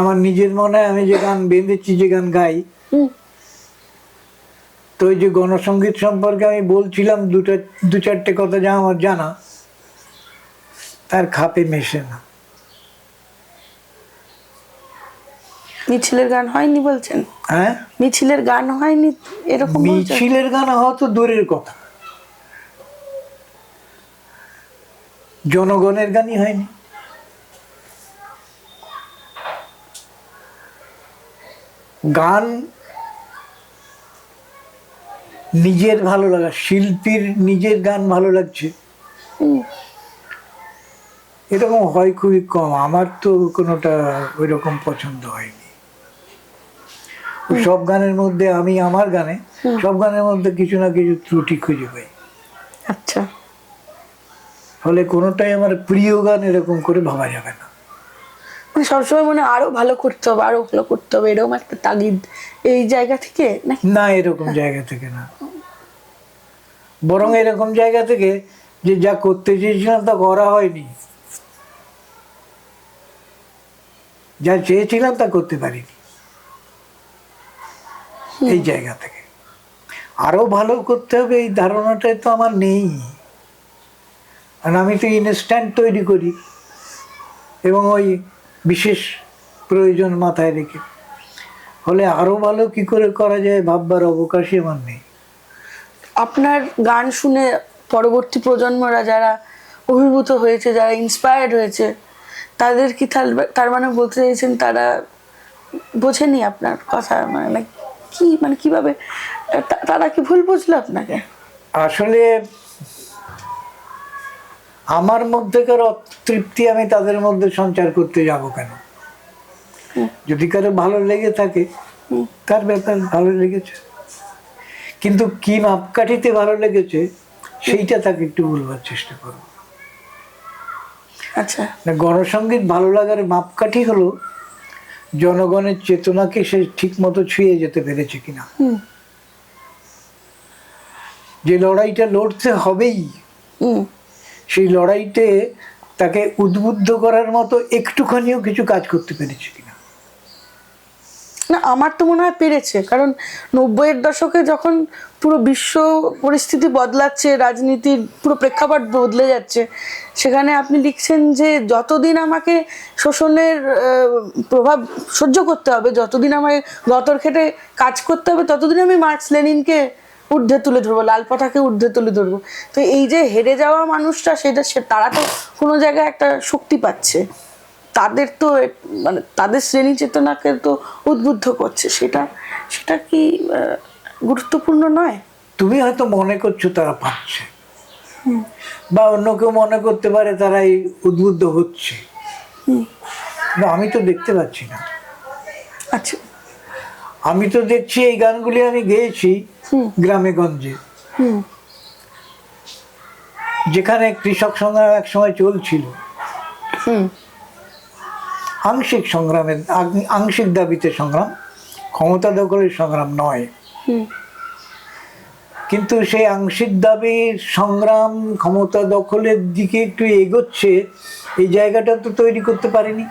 আমার নিজের মনে হয় আমি যে গান বেঁধেছি, যে গান গাই, হুম তো ওই যে গণসঙ্গীত সম্পর্কে আমি বলছিলাম দু চারটে কথা যা আমার জানা, তার খাপে মেশে না। মিছিলের গান হয়নি বলছেন? হ্যাঁ, মিছিলের গান হয়নি এরকম বলছেন? মিছিলের গান হওয়া তো দূরের কথা, জনগণের গানই হয়নি। গান নিজের ভালো লাগা, শিল্পীর নিজের গান ভালো লাগছে, হুম এরকম হয় খুবই কম। আমার তো কোনোটা ওই রকম পছন্দ হয়নি। সব গানের মধ্যে আমি আমার গানে সব গানের মধ্যে কিছু না কিছু ত্রুটি খুঁজে পাই, আচ্ছা। ফলে কোনোটাই আমার প্রিয় গান এরকম করে ভাবা যাবে না। মানে সবসময় মনে হয় আরো ভালো করতে হবে, আরো ভালো করতে হবে, এরকম একটা তাগিদ এই জায়গা থেকে নাকি? না, এরকম জায়গা থেকে না, বরং এরকম জায়গা থেকে যে যা করতে চেয়েছিলাম তা করা হয়নি, যা চেয়েছিলাম তা করতে পারিনি, এই জায়গা থেকে আরো ভালো করতে হবে এই ধারণাটাই তো আমার নেই। আর আমি তো ইনস্ট্যান্ট তৈরি করি এবং ওই বিশেষ প্রয়োজন মাথায় রেখে, ফলে আরো ভালো কি করে করা যায় ভাববার অবকাশই আমার নেই। আপনার গান শুনে পরবর্তী প্রজন্মরা যারা অভিভূত হয়েছে, যারা ইন্সপায়ার্ড হয়েছে, তাদের কি তার মানে বলতে চাইছেন তারা বোঝেনি আপনার কথা? মানে কি, মানে কিভাবে তারা কি ভুল বুঝলো আপনাকে? আসলে আমার মধ্যেকার অতৃপ্তি আমি তাদের মধ্যে সঞ্চার করতে যাব কেন? যদি কারো ভালো লেগে থাকে তার ব্যাপার, ভালো লেগেছে, কিন্তু কি মাপকাঠিতে ভালো লেগেছে সেইটা তাকে একটু বলবার চেষ্টা করব। আচ্ছা। গণসঙ্গীত ভালো লাগার মাপকাঠি হলো জনগণের চেতনাকে সে ঠিক মতো ছুঁয়ে যেতে পেরেছে কিনা। যে লড়াইটা লড়তে হবেই, সেই লড়াইতে তাকে উদ্বুদ্ধ করার মতো একটুখানিও কিছু কাজ করতে পেরেছে কিনা। না, আমার তো মনে হয় পেরেছে, কারণ 90-এর দশকে যখন পুরো বিশ্ব পরিস্থিতি বদলাচ্ছে, রাজনীতির পুরো প্রেক্ষাপট বদলে যাচ্ছে, সেখানে আপনি লিখছেন যে যতদিন আমাকে শোষণের প্রভাব সহ্য করতে হবে, যতদিন আমায় গতর খেটে কাজ করতে হবে, ততদিন আমি মার্কস লেনিনকে ঊর্ধ্বে তুলে ধরবো, লাল পাতাকে ঊর্ধ্বে তুলে ধরবো। তো এই যে হেরে যাওয়া মানুষটা, তারা তো কোনো জায়গায় একটা শক্তি পাচ্ছে, তাদের তো মানে তাদের শ্রেণী চেতনাকে তো উদ্বুদ্ধ করছে, সেটা সেটা কি গুরুত্বপূর্ণ নয়? তুমি হয়তো মনে করছো তারা পাচ্ছে, বা অন্য কেউ মনে করতে পারে তারা এই উদ্বুদ্ধ হচ্ছে, কিন্তু আমি তো দেখতে পাচ্ছি না। আচ্ছা। আমি তো দেখছি এই গানগুলি আমি গেয়েছি গ্রামে গঞ্জে, যেখানে কৃষক সংগ্রাম এক সময় চলছিল, আংশিক সংগ্রামের, আংশিক দাবিতে সংগ্রাম, ক্ষমতা দখলের সংগ্রাম নয়। কিন্তু সেই আংশিক দাবির সংগ্রাম ক্ষমতা দখলের দিকে একটু এগোচ্ছে, এই জায়গাটা তো তৈরি করতে পারিনি।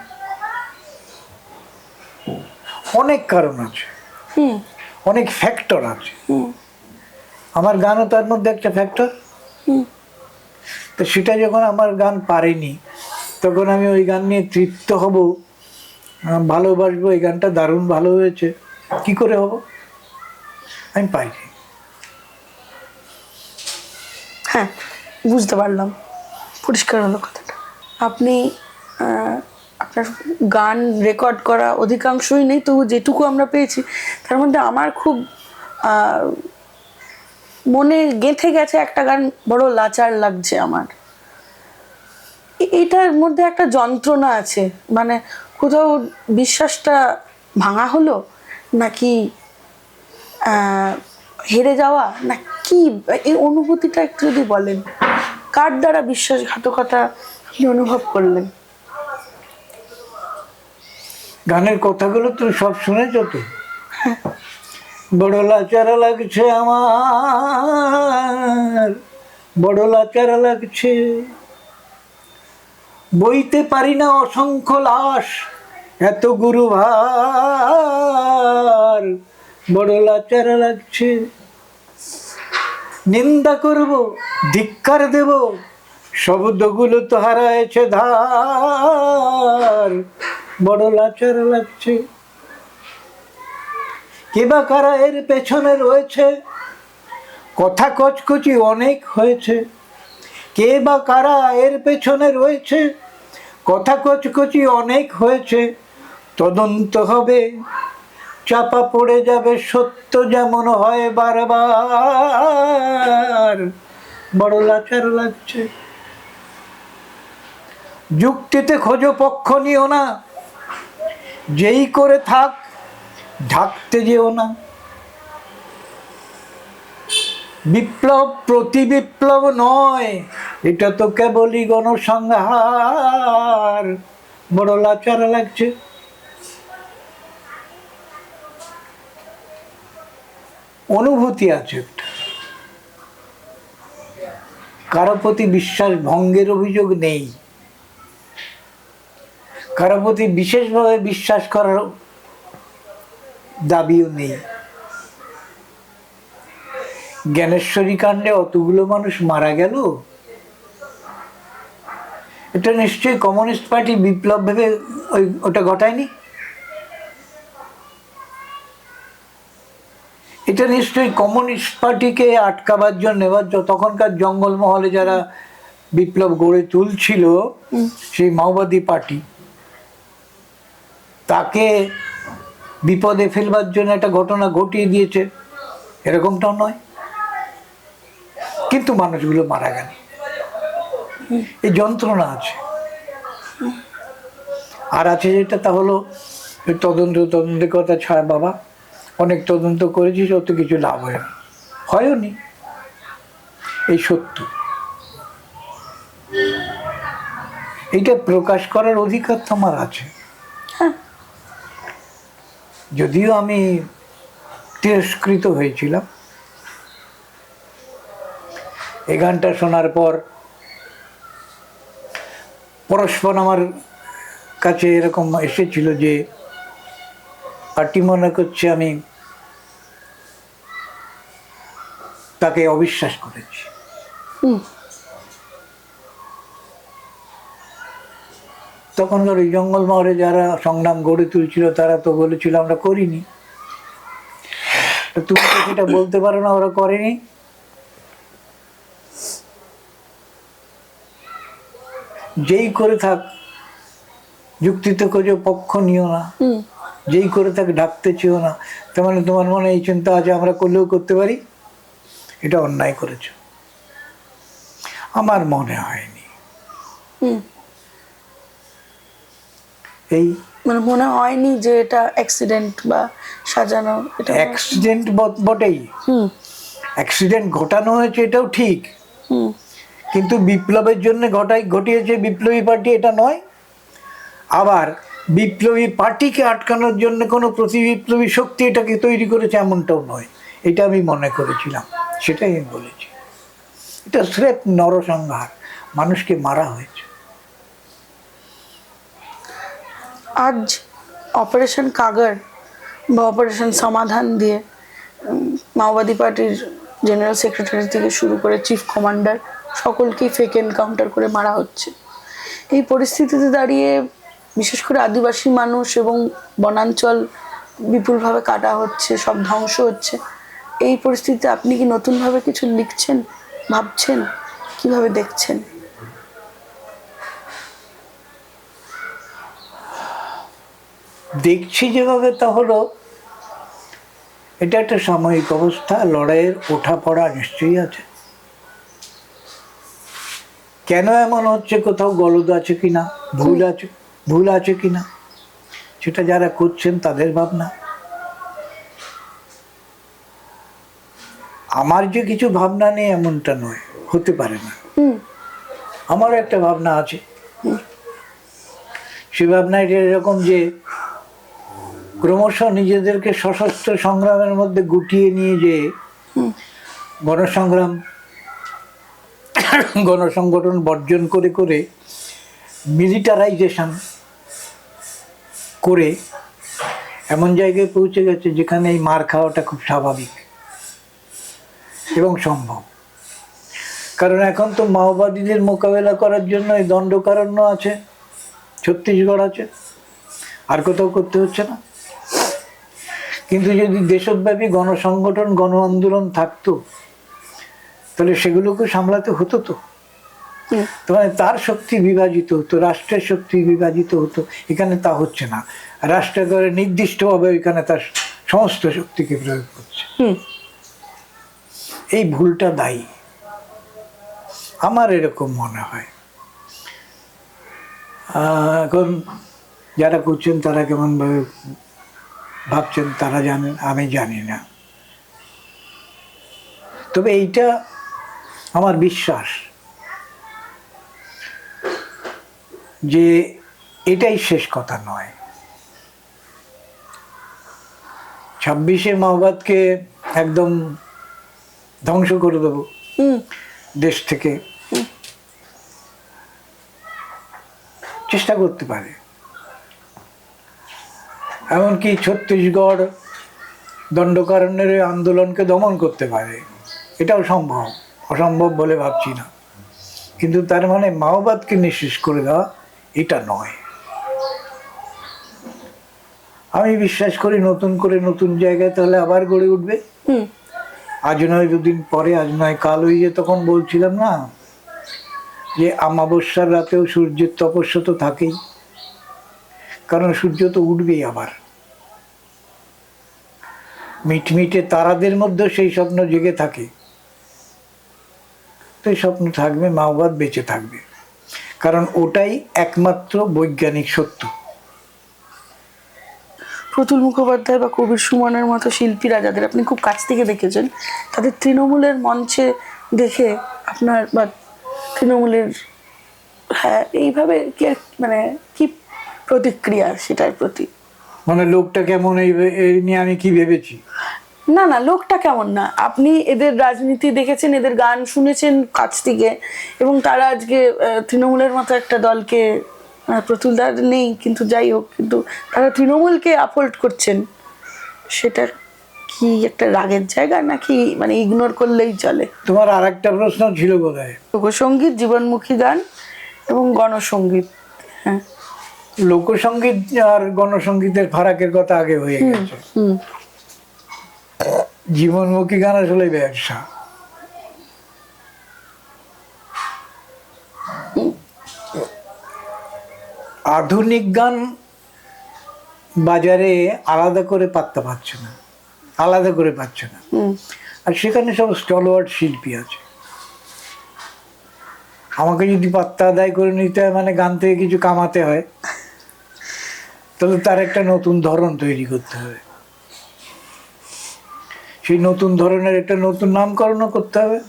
অনেক কারণ আছে, অনেক ফ্যাক্টর আছে। আমার গানও তার মধ্যে একটা ফ্যাক্টর। তো সেটা যখন আমার গান পারেনি, তখন আমি ওই গান নিয়ে তৃপ্ত হব, ভালোবাসবো, এই গানটা দারুণ ভালো হয়েছে, কি করে হব? আমি পাইনি। হ্যাঁ, বুঝতে পারলাম, পরিষ্কার হলো কথাটা। আপনি আপনার গান রেকর্ড করা অধিকাংশই নেই, তবু যেটুকু আমরা পেয়েছি তার মধ্যে আমার খুব মনে গেঁথে গেছে একটা গান, বড় লাচার লাগছে আমার। এটার মধ্যে একটা যন্ত্রণা আছে, মানে কোথাও বিশ্বাসটা ভাঙা হলো, নাকি হেরে যাওয়া, না কি, এই অনুভূতিটা একটু যদি বলেন, কার দ্বারা বিশ্বাসঘাতকতা আপনি অনুভব করলেন? গানের কথাগুলো তুমি সব শুনেছো তো? বড় লাচার লাগছে আমার, বড় লাচার লাগছে, বইতে পারি না অসংখ্য লাশ, এত গুরু ভার, বড় লাচার লাগছে, নিন্দা করব, ধিক্কার দেব, শব্দগুলো তো হারায়েছে ধার, বড় লাচার লাগছে। কে বা কারা এর পেছনে রয়েছে, কথা কচকচি অনেক হয়েছে, কে বা কারা এর পেছনে রয়েছে, কথা কচকচি অনেক হয়েছে, তদন্ত হবে, চাপা পড়ে যাবে সত্য যেমন হয় বারবার, বড় লাচার লাগছে। যুক্তিতে খোঁজো পক্ষ নিও না, যেই করে থাক ঢাকতে যেও না, বিপ্লব প্রতি বিপ্লব নয়, এটা তো কেবলই গণসংহার, বড় লাচার লাগছে। অনুভূতি আছে একটা, কারো প্রতি বিশ্বাস ভঙ্গের অভিযোগ নেই, কারো প্রতি বিশেষভাবে বিশ্বাস করার দাবিও নেই। জ্ঞানেশ্বরী কাণ্ডে অতগুলো মানুষ মারা গেল, এটা নিশ্চয়ই কমিউনিস্ট পার্টি বিপ্লব ভেবে ওটা ঘটায়নি। এটা নিশ্চয়ই কমিউনিস্ট পার্টিকে আটকাবার জন্য, এবার তখনকার জঙ্গলমহলে যারা বিপ্লব গড়ে তুলছিল, সেই মাওবাদী পার্টি, তাকে বিপদে ফেলবার জন্য একটা ঘটনা ঘটিয়ে দিয়েছে, এরকমটাও নয়। কিন্তু মানুষগুলো মারা গেল, এই যন্ত্রণা আছে। আর আছে যেটা, তা হলো তদন্তের কথা ছাড়া বাবা, অনেক তদন্ত করেছিস, অত কিছু লাভ হয়নি, এই সত্য। এইটা প্রকাশ করার অধিকার তো আমার আছে। যদিও আমি তিরস্কৃত হয়েছিলাম এই গানটা শোনার পর, পরস্পর আমার কাছে এরকম এসেছিল যে পার্টি মনে করছে আমি তাকে অবিশ্বাস করেছি। হুম। তখনকার ওই জঙ্গলমহলে যারা সংগ্রাম গড়ে তুলছিল তারা তো বলেছিল আমরা করিনি। তো তুমি তো সেটা বলতে পারো না ওরা করেনি। যেই করে থাক যুক্তিতে খোঁজো, পক্ষ নিও না। যেই করে থাক ডাকতে চেও না। তার মানে তোমার মনে এই চিন্তা আছে আমরা করলেও করতে পারি, এটা অন্যায় করেছ। আমার মনে হয়নি। এই মানে মনে হয়নি যে এটা অ্যাক্সিডেন্ট বা সাজানো, এটা অ্যাক্সিডেন্ট বটেই। হুম। অ্যাক্সিডেন্ট ঘটানো হয়েছে এটাও ঠিক, হুম। কিন্তু বিপ্লবের জন্য ঘটিয়েছে বিপ্লবী পার্টি, এটা নয়। আবার বিপ্লবী পার্টিকে আটকানোর জন্য কোনো প্রতিবিপ্লবী শক্তি এটাকে তৈরি করেছে এমনটাও নয়। এটা আমি মনে করেছিলাম, সেটাই আমি বলেছি। এটা স্রেফ নরসংহার, মানুষকে মারা হয়েছে। আজ অপারেশন কাগার বা অপারেশন সমাধান দিয়ে মাওবাদী পার্টির জেনারেল সেক্রেটারি থেকে শুরু করে চিফ কমান্ডার সকলকেই ফেক এনকাউন্টার করে মারা হচ্ছে। এই পরিস্থিতিতে দাঁড়িয়ে বিশেষ করে আদিবাসী মানুষ এবং বনাঞ্চল বিপুলভাবে কাটা হচ্ছে, সব ধ্বংস হচ্ছে। এই পরিস্থিতিতে আপনি কি নতুনভাবে কিছু লিখছেন, ভাবছেন, কিভাবে দেখছেন? দেখছি যেভাবে তা হলো, এটা একটা সাময়িক অবস্থা। লড়াইয়ের ওঠা পড়া নিশ্চয়ই আছে। কেন এমন হচ্ছে, কোথাও গলদ আছে কিনা, ভুল আছে কিনা, সেটা যারা করছেন তাদের ভাবনা। আমার যে কিছু ভাবনা নেই এমনটা নয়, হতে পারে না। আমারও একটা ভাবনা আছে। সে ভাবনা এটা এরকম যে ক্রমশ নিজেদেরকে সশস্ত্র সংগ্রামের মধ্যে গুটিয়ে নিয়ে যে গণসংগ্রাম গণসংগঠন বর্জন করে করে মিলিটারাইজেশন করে এমন জায়গায় পৌঁছে গেছে যেখানে এই মার খাওয়াটা খুব স্বাভাবিক এবং সম্ভব। কারণ এখন তো মাওবাদীদের মোকাবেলা করার জন্য এই দণ্ডকারণ্য আছে, ছত্তিশগড় আছে, আর কোথাও করতে হচ্ছে না। কিন্তু যদি দেশব্যাপী গণসংগঠন, গণ আন্দোলন থাকতো তাহলে সেগুলোকে সামলাতে হতো। তো মানে তার শক্তি বিভাজিত হতো, রাষ্ট্রের শক্তি বিভাজিত হতো। এখানে তা হচ্ছে না। রাষ্ট্র করে নির্দিষ্টভাবে এখানে তার সমস্ত শক্তিকে প্রয়োগ করছে। এই ভুলটা দায়ী, আমার এরকম মনে হয়। এখন যারা করছেন তারা কেমনভাবে ভাবছেন তারা জানেন, আমি জানি না। তবে এইটা আমার বিশ্বাস যে এটাই শেষ কথা নয়। 26-এ মাওবাদকে একদম ধ্বংস করে দেবো দেশ থেকে, চেষ্টা করতে পারে। এমনকি ছত্তিশগড় দণ্ডকারণ্যের আন্দোলনকে দমন করতে পারে, এটাও সম্ভব, অসম্ভব বলে ভাবছি না। কিন্তু তার মানে মাওবাদকে নিঃশেষ করে দেওয়া এটা নয়। আমি বিশ্বাস করি নতুন করে নতুন জায়গায় তাহলে আবার গড়ে উঠবে। আজ নয় দুদিন পরে, আজ নয় কাল। ওই যে তখন বলছিলাম না যে অমাবস্যার রাতেও সূর্যের তপস্যা তো থাকেই, কারণ সূর্য তো উঠবেই আবার। মিটমিটে তারাদের মধ্যে সেই স্বপ্ন জেগে থাকে, তো এই স্বপ্ন থাকবে, মাওবাদ বেঁচে থাকবে, কারণ ওটাই একমাত্র বৈজ্ঞানিক সত্য। প্রতুল মুখোপাধ্যায় বা কবির সুমনের মতো শিল্পীরা যাদের আপনি খুব কাছ থেকে দেখেছেন, তাদের তৃণমূলের মঞ্চে দেখে আপনার বা তৃণমূলের এইভাবে কি মানে কি প্রতিক্রিয়া সেটার প্রতি? মানে লোকটা কেমন, এই নিয়ে আমি কি ভেবেছি? না না, লোকটা কেমন না, আপনি এদের রাজনীতি দেখেছেন, এদের গান শুনেছেন কাছ থেকে, এবং তারা আজকে তৃণমূলের মতো একটা দলকে, প্রতুলদার নেই কিন্তু যাই হোক, কিন্তু তারা তৃণমূলকে আপহোল্ড করছেন। সেটা কি একটা রাগের জায়গা নাকি মানে ইগনোর করলেই চলে? তোমার আর একটা প্রশ্ন ছিল বোধহয়। লোকসঙ্গীত, জীবনমুখী গান এবং গণসঙ্গীত। হ্যাঁ। লোকসঙ্গীত আর গণসঙ্গীতের ফারাকের কথা আগে হয়ে গেছে। জীবনমুখী গান আসলে ব্যবসা। আধুনিক গান বাজারে আলাদা করে পাত্তা পাচ্ছে না, আলাদা করে পাচ্ছে না। আর সেখানে সব স্টলওয়ার্ড শিল্পী আছে। আমাকে যদি পাত্তা আদায় করে নিতে হয়, মানে গান থেকে কিছু কামাতে হয়, তাহলে তার একটা নতুন ধরন তৈরি করতে হবে। সেই নতুন ধরনের একটা নতুন নামকরণও করতে হবে।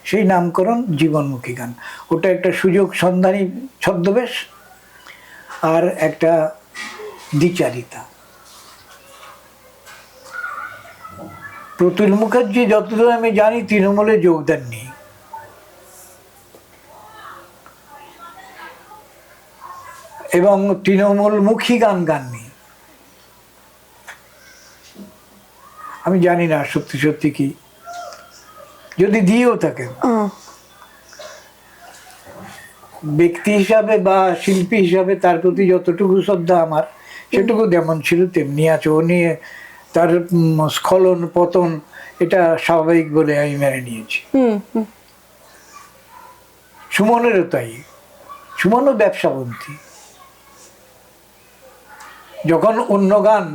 সেই নামকরণ জীবনমুখী গান। ওটা একটা সুযোগ সন্ধানী ছদ্মবেশ আর একটা দ্বিচারিতা। প্রতুল মুখার্জি যতদূর আমি জানি তৃণমূলে যোগদান নেই। এবং তৃণমূলমুখী গান গাননি। আমি জানি না সত্যি সত্যি কি, যদি দিয়েও থাকে ব্যক্তি হিসাবে বা শিল্পী হিসাবে তার প্রতি যতটুকু শ্রদ্ধা আমার, সেটুকু যেমন ছিল তেমনি আছে। ও নিয়ে তার স্খলন পতন এটা স্বাভাবিক বলে আমি মেনে নিয়েছি। সুমনেরও তাই। সুমনও ব্যবসাপন্থী। যখন অন্য গান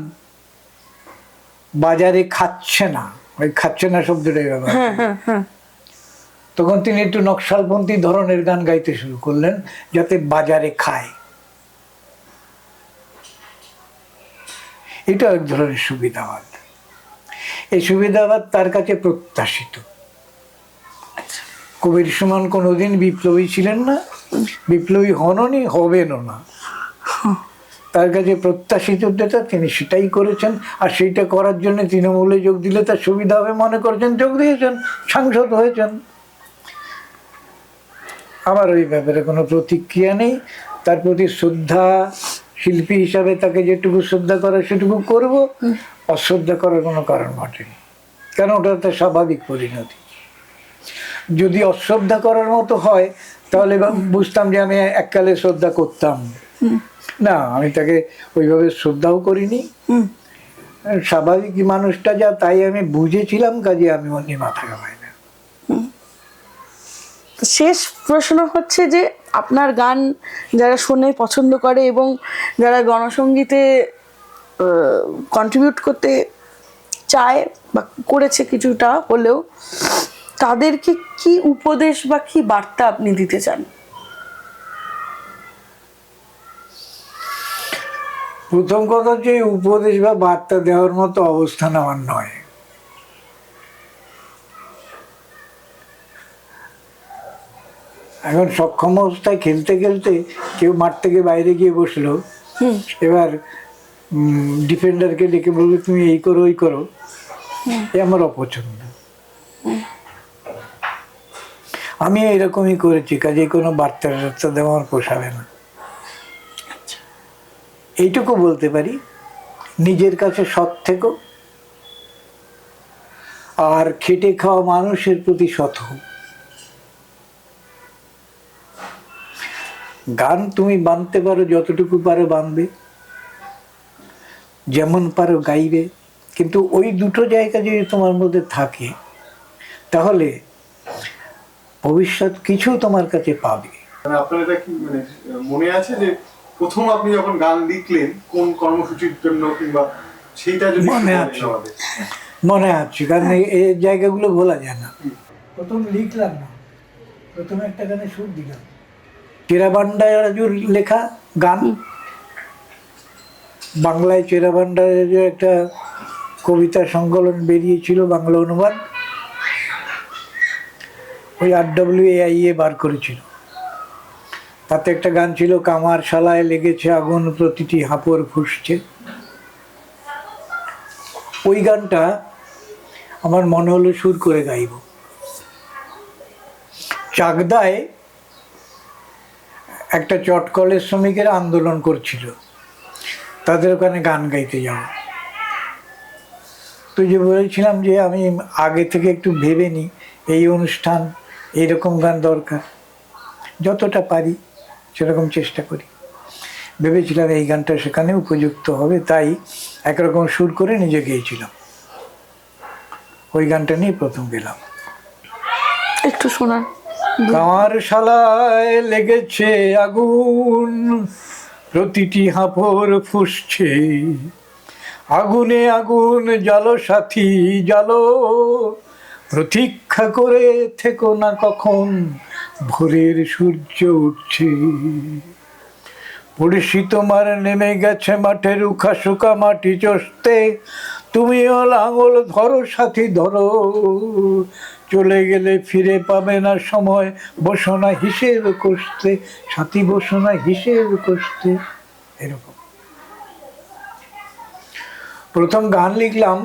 বাজারে খাচ্ছে না, ওই খাচ্ছে না শব্দটাই ব্যবহার, তখন তিনি একটু নকশালপন্থী ধরনের গান গাইতে শুরু করলেন যাতে বাজারে খায়। এটা এক ধরনের সুবিধাবাদ। এই সুবিধাবাদ তার কাছে প্রত্যাশিত। কবির সুমন কোনোদিন বিপ্লবী ছিলেন না, বিপ্লবী হননি, হবেনও না। তার কাছে প্রত্যাশিত যেটা তিনি সেটাই করেছেন। আর সেইটা করার জন্য তৃণমূলে যোগ দিলে তার সুবিধা হবে মনে করেছেন, যোগ দিয়েছেন, সাংসদ হয়েছেন। আমার ওই ব্যাপারে কোনো প্রতিক্রিয়া নেই। তার প্রতি শ্রদ্ধা, শিল্পী হিসাবে তাকে যেটুকু শ্রদ্ধা করে সেটুকু করব। অশ্রদ্ধা করার কোনো কারণ ঘটেনি, কেন ওটা তার স্বাভাবিক পরিণতি। যদি অশ্রদ্ধা করার মতো হয় তাহলে বুঝতাম যে আমি এককালে শ্রদ্ধা করতাম না। আমি তাকে ওইভাবে শ্রদ্ধাও করিনি। স্বাভাবিক মানুষটা যা, তাই আমি বুঝেছিলাম, কাজে আমি অন্য মাথা ঘামাই না। শেষ প্রশ্ন হচ্ছে যে আপনার গান যারা শোনে, পছন্দ করে এবং যারা গণসঙ্গীতে কন্ট্রিবিউট করতে চায় বা করেছে কিছুটা হলেও, তাদেরকে কি উপদেশ বা কি বার্তা আপনি দিতে চান? প্রথম কথা হচ্ছে উপদেশ বা বার্তা দেওয়ার মতো অবস্থান আমার নয়। এখন সক্ষম অবস্থায় খেলতে খেলতে কেউ মাঠ থেকে বাইরে গিয়ে বসলো, এবার ডিফেন্ডারকে ডেকে বলবে তুমি এই করো ওই করো, এ আমার অপছন্দ। আমি এরকমই করেছি, কাজে কোনো বার্তা টার্তা দেওয়া আমার পোষাবে না। এইটুকু বলতে পারি, নিজের কাছে সৎ থেকো আর খেটে খাওয়া মানুষের প্রতি সৎ হোক। গান তুমি বানতে পারো, যতটুকু পারো বানবে, যেমন পারো গাইবে, কিন্তু ওই দুটো জায়গা যদি তোমার মধ্যে থাকে তাহলে ভবিষ্যৎ কিছু তোমার কাছে পাবে। আপনার এটা কি মানে মনে আছে যে প্রথম আপনি যখন গান লিখলেন কোন কর্মসূচির জন্য, কিংবা সেইটা যদি মনে আছে, কারণ এই জায়গাগুলো ভোলা যায় না। প্রথম লিখলাম না, প্রথমে একটা গানে সুর দিলাম, চেরাবান্ডারাজুর লেখা গান। বাংলায় চেরাবান্ডারাজুর একটা কবিতা সংকলন বেরিয়েছিল, বাংলা অনুবাদ, ওই RWAIA বার করেছিল। তাতে একটা গান ছিল, কামার শালায় লেগেছে আগুন, প্রতিটি হাঁপড় ফুসছে। ওই গানটা আমার মনে হলো সুর করে গাইব। চাকদায় একটা চটকলের শ্রমিকেরা আন্দোলন করছিল, তাদের ওখানে গান গাইতে যাওয়া। তো যে বলেছিলাম যে আমি আগে থেকে একটু ভেবে নিই এই অনুষ্ঠান এইরকম গান দরকার, যতটা পারি সেরকম চেষ্টা করি। ভেবেছিলাম এই গানটা সেখানে উপযুক্ত হবে, তাই একরকম সুর করে নিজে গেয়েছিলাম। ওই গানটা নিয়ে প্রথম গেলাম। একটু শোনান। কার শালায় লেগেছে আগুন, প্রতিটি হাঁফর ফুসছে, আগুনে আগুন জ্বালো সাথী জ্বালো, প্রতীক্ষা করে থেকো না কখন ভোরের সূর্য উঠছে। পড়শি তোমার নেমে গেছে মাঠের উখা শুকা মাটি চষতে, তুমিও লাঙল ধরো সাথী ধরো, চলে গেলে ফিরে পাবে না সময়, বসো না হিসেব কষতে সাথী, বসো না হিসেব কষতে। এরকম প্রথম গান লিখলাম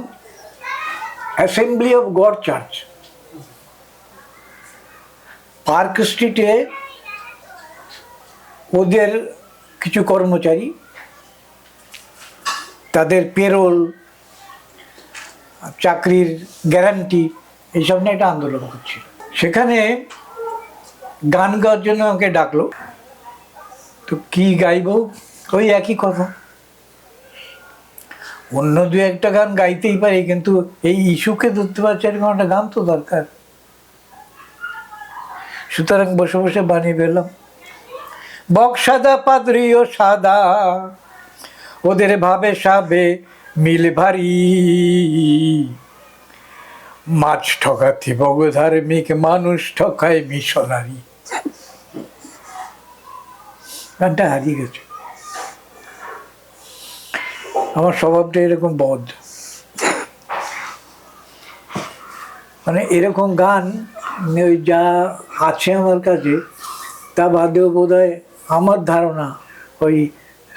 assembly of god church, park স্ট্রিটে। ওদের কিছু কর্মচারী তাদের পেরোল, চাকরির গ্যারান্টি এইসব নিয়ে একটা আন্দোলন করছিল। সেখানে গান গাওয়ার জন্য আমাকে ডাকলো। তো কি গাইবো, ওই একই কথা, অন্য দু একটা গান গাইতেই পারি, কিন্তু এই ইস্যুকে ধরতে পারছি এরকম একটা গান তো দরকার। সুতরাং বসে বসে বানিয়ে ফেললাম। বক সাদা পাদ্রিও সাদা, ওদের ভাবে সাবে মিল ভারী, মাছ ঠকাতি বগধার্মিক, মানুষ ঠকায় মিশনারি। গানটা হারিয়ে গেছে। আমার স্বভাবটা এরকম বদ, মানে এরকম গান ওই যা আছে আমার কাছে তা বাদেও বোধহয় আমার ধারণা ওই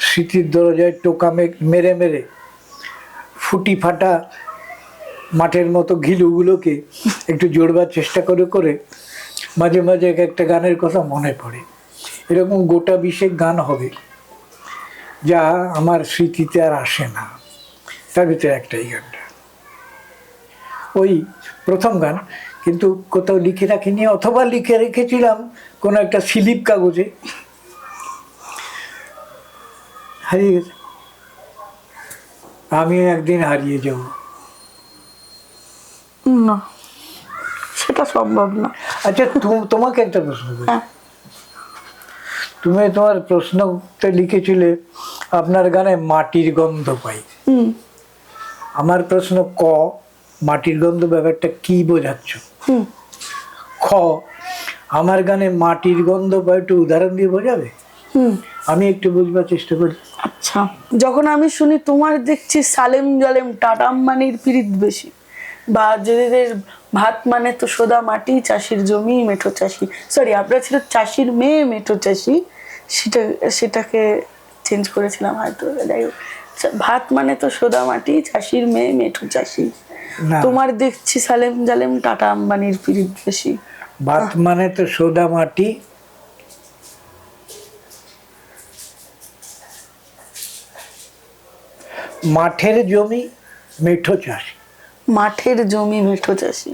স্মৃতির দরজায় টোকা মেরে মেরে ফুটি ফাটা মাঠের মতো ঘিলুগুলোকে একটু জোড়বার চেষ্টা করে করে মাঝে মাঝে এক একটা গানের কথা মনে পড়ে। এরকম গোটা 20 গান হবে যা আমার স্মৃতিতে আর আসে না, তার ভিতরে একটাই গানটা, ওই প্রথম গান। কিন্তু কোথাও লিখে রাখিনি, অথবা লিখে রেখেছিলাম কোনো একটা স্লিপ কাগজে, হারিয়ে গেছে। আমিও একদিন হারিয়ে যাব। না, সেটা সম্ভব না। আচ্ছা, তোমাকে একটা প্রশ্ন করি। হ্যাঁ। তুমি তোমার প্রশ্নতে লিখেছিলে আপনার গানে মাটির গন্ধ পাই। আমার প্রশ্ন ক, মাটির গন্ধ ব্যাপারটা কি বোঝাচ্ছ? খ, আমার গানে মাটির গন্ধ পাই একটু উদাহরণ দিয়ে বোঝাবে? আমি একটু বুঝবার চেষ্টা করি। আচ্ছা, যখন আমি শুনি তোমার দেখছি সালেম জালেম টাটা আম্বানির পিরিত বেশি, বা যেদের ভাত মানে তো সোদা মাটি, চাষির জমি মেঠো চাষি, সরি আপনার ছিল চাষির মেয়ে মেঠো চাষি, সেটাকে চেঞ্জ করেছিলাম হয়তো, যাই হোক। ভাত মানে তো সোদা মাটি, চাষির মেয়ে মেঠো চাষি, না, তোমার দেখছি সালেম জালেম টাটা আম্বানির পিরিত বেশি। ভাত মানে তো সোদা মাটি, মাঠের জমি মেঠো চাষি, মাঠের জমি মেঠো চাষি।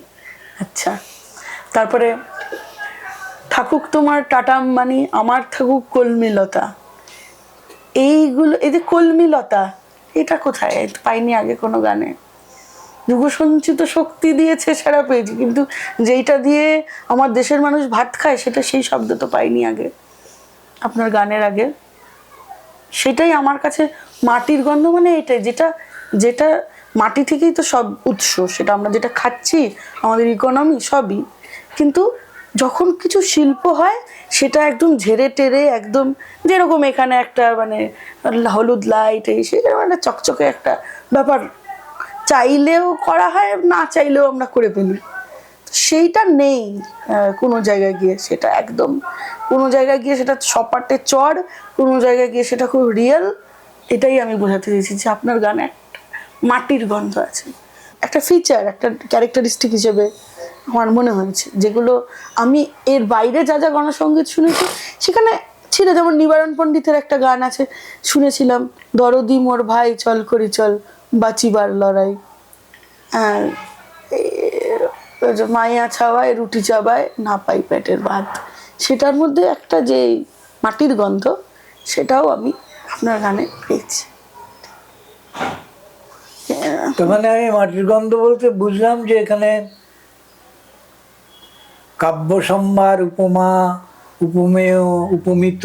আচ্ছা, তারপরে থাকুক তোমার টাটা আম্বানি, আমার থাকুক কলমিলতা, এইগুলো, এই যে কলমিলতা, এটা কোথায় পাইনি আগে কোনো গানে। যুগ সঞ্চিত শক্তি দিয়েছে সারা পেয়েছি, কিন্তু যেইটা দিয়ে আমার দেশের মানুষ ভাত খায় সেটা, সেই শব্দ তো পাইনি আগে আপনার গানের আগে। সেটাই আমার কাছে মাটির গন্ধ, মানে এটাই যেটা যেটা মাটি থেকেই তো সব উৎস, সেটা আমরা যেটা খাচ্ছি, আমাদের ইকোনমি সবই। কিন্তু যখন কিছু শিল্প হয় সেটা একদম ঝেড়ে টেরে, একদম যেরকম এখানে একটা মানে হলুদ লাইট, এই সেরকম একটা চকচকে একটা ব্যাপার চাইলেও করা হয়, না চাইলেও আমরা করে ফেলি। সেইটা নেই কোনো জায়গায় গিয়ে, সেটা একদম কোনো জায়গায় গিয়ে সেটা সপাটে চড়, কোনো জায়গায় গিয়ে সেটা খুব রিয়েল। এটাই আমি বোঝাতে চেয়েছি যে আপনার গানে একটা মাটির গন্ধ আছে, একটা ফিচার, একটা ক্যারেক্টারিস্টিক হিসেবে আমার মনে হয়েছে। যেগুলো আমি এর বাইরে যা যা গণসঙ্গীত শুনেছি সেখানে ছিল, যেমন নিবারণ পণ্ডিতের একটা গান আছে শুনেছিলাম, দরদি মোর ভাই চল করি চল বাঁচিবার লড়াই, আর ওই যে মাইয়া ছাওয়ায় রুটি চাবায় না পাই পেটের ভাত, সেটার মধ্যে একটা যে মাটির গন্ধ, সেটাও আমি আপনার গানে পেয়েছি। তো মানে আমি মাটির গন্ধ বলতে বুঝলাম যে এখানে কাব্য সম্ভার, উপমা, উপমেয়, উপমিত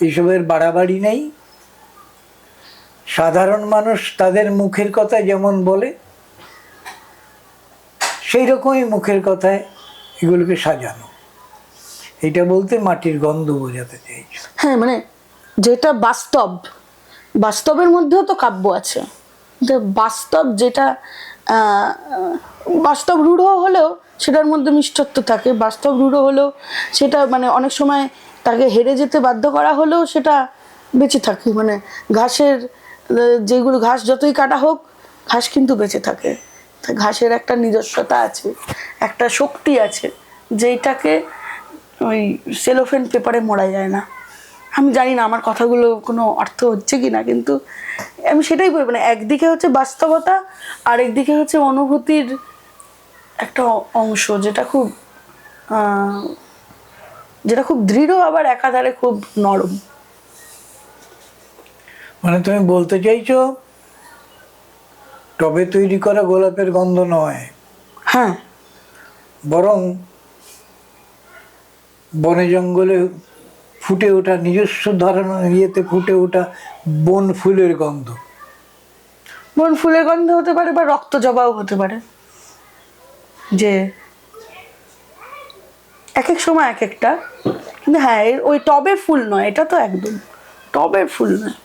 এইসবের বাড়াবাড়ি নেই। সাধারণ মানুষ তাদের মুখের কথা যেমন বলে সেই রকমই মুখের কথায় এগুলোকে সাজানো, এটা বলতে মাটির গন্ধ বোঝাতে চাইছি। হ্যাঁ, মানে যেটা বাস্তব, বাস্তবের মধ্যেও তো কাব্য আছে। কিন্তু বাস্তব যেটা বাস্তব রূঢ় হলেও সেটার মধ্যে মিষ্টত্ব থাকে, বাস্তব রূঢ় হলেও সেটা মানে অনেক সময় তাকে হেরে যেতে বাধ্য করা হলেও সেটা বেঁচে থাকে। মানে ঘাসের যেগুলো, ঘাস যতই কাটা হোক ঘাস কিন্তু বেঁচে থাকে। তা ঘাসের একটা নিজস্বতা আছে, একটা শক্তি আছে, যেইটাকে ওই সেলোফেন পেপারে মোড়া যায় না। আমি জানি না আমার কথাগুলো কোনো অর্থ হচ্ছে কি না, কিন্তু আমি সেটাই বলবো। মানে একদিকে হচ্ছে বাস্তবতা, আর একদিকে হচ্ছে অনুভূতির একটা অংশ, যেটা খুব দৃঢ়, আবার একাধারে খুব নরম। মানে তুমি বলতে চাইছো টবে তৈরি করা গোলাপের গন্ধ নয়, হ্যাঁ, বরং বনে জঙ্গলে ফুটে ওঠা, নিজস্ব ধরনের ইয়েতে ফুটে ওঠা বন ফুলের গন্ধ। বন ফুলের গন্ধ হতে পারে, বা রক্ত জবাও হতে পারে, যে এক এক সময় এক একটা। কিন্তু হ্যাঁ, ওই টবের ফুল নয়, এটা তো একদম টবের ফুল নয়,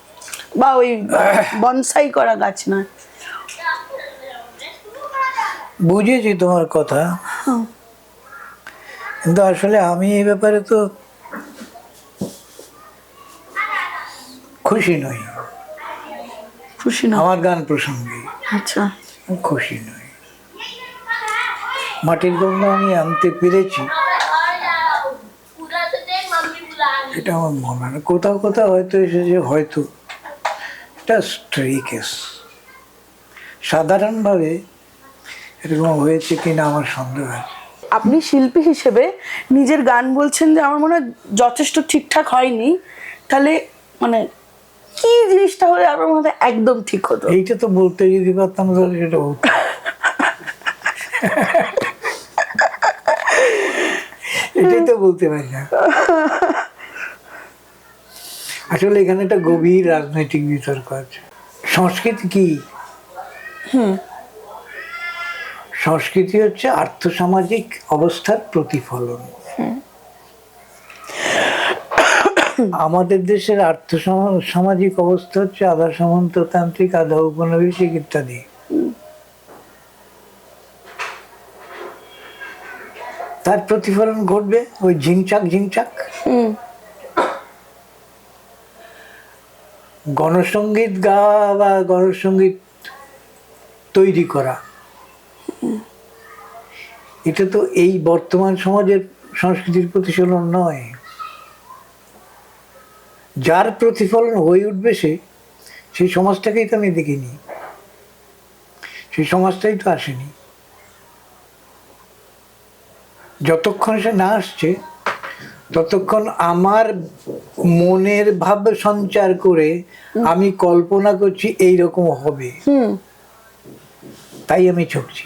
বা ওই বনসাই করা গাছ নয়। বুঝেছি তোমার কথা, কিন্তু আসলে আমি এই ব্যাপারে তো খুশি নই। খুশি না? আমার গান প্রসঙ্গে আচ্ছা, আমি খুশি নই। মাটির গন্ধ আমি আনতে পেরেছি, এটা আমার মনে হয় না। কোথাও কোথাও হয়তো এসেছে, হয়তো এটা স্ট্রে কেস। সাধারণভাবে এরকম হয়েছে কিনা আমার সন্দেহ আছে। আপনি শিল্পী হিসেবে নিজের গান বলছেন যে আমার মনে হয় যথেষ্ট ঠিকঠাক হয়নি, তাহলে মানে কি জিনিসটা হলে আমার মনে হয় একদম ঠিক হতো? এইটা তো বলতে যদি পারতাম তাহলে সেটা হতো। এটাই তো বলতে পারি না। আসলে এখানে একটা গভীর রাজনৈতিক বিতর্ক আছে। সংস্কৃতি কি? সংস্কৃতি হচ্ছে আর্থসামাজিক অবস্থার প্রতিফলন। আমাদের দেশের সামাজিক অবস্থা হচ্ছে আধা সামন্ততান্ত্রিক, আধা উপনিবেশিক ইত্যাদি। তার প্রতিফলন ঘটবে ওই ঝিংচাক ঝিংচাক। গণসঙ্গীত গাওয়া বা গণসঙ্গীত তৈরি করা, এটা তো এই বর্তমান সমাজের সংস্কৃতির প্রতিফলন নয়। যার প্রতিফলন হয়ে উঠবে সেই সমাজটাকেই তো আমি দেখিনি, সেই সমাজটাই তো আসেনি। যতক্ষণ সে না আসছে ততক্ষণ আমার মনের ভাব সঞ্চার করে আমি কল্পনা করছি এইরকম হবে, তাই আমি ছকছি।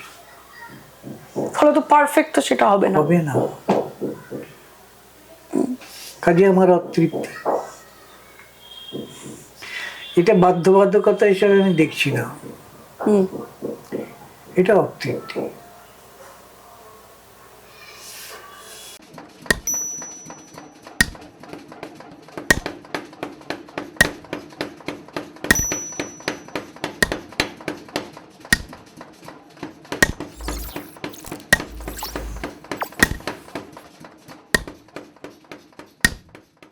ফলে তো পারফেক্ট তো সেটা হবে না, হবে না। কাজে আমার অতৃপ্তি। এটা বাধ্যবাধকতা হিসাবে আমি দেখছি না, এটা অতৃপ্তি।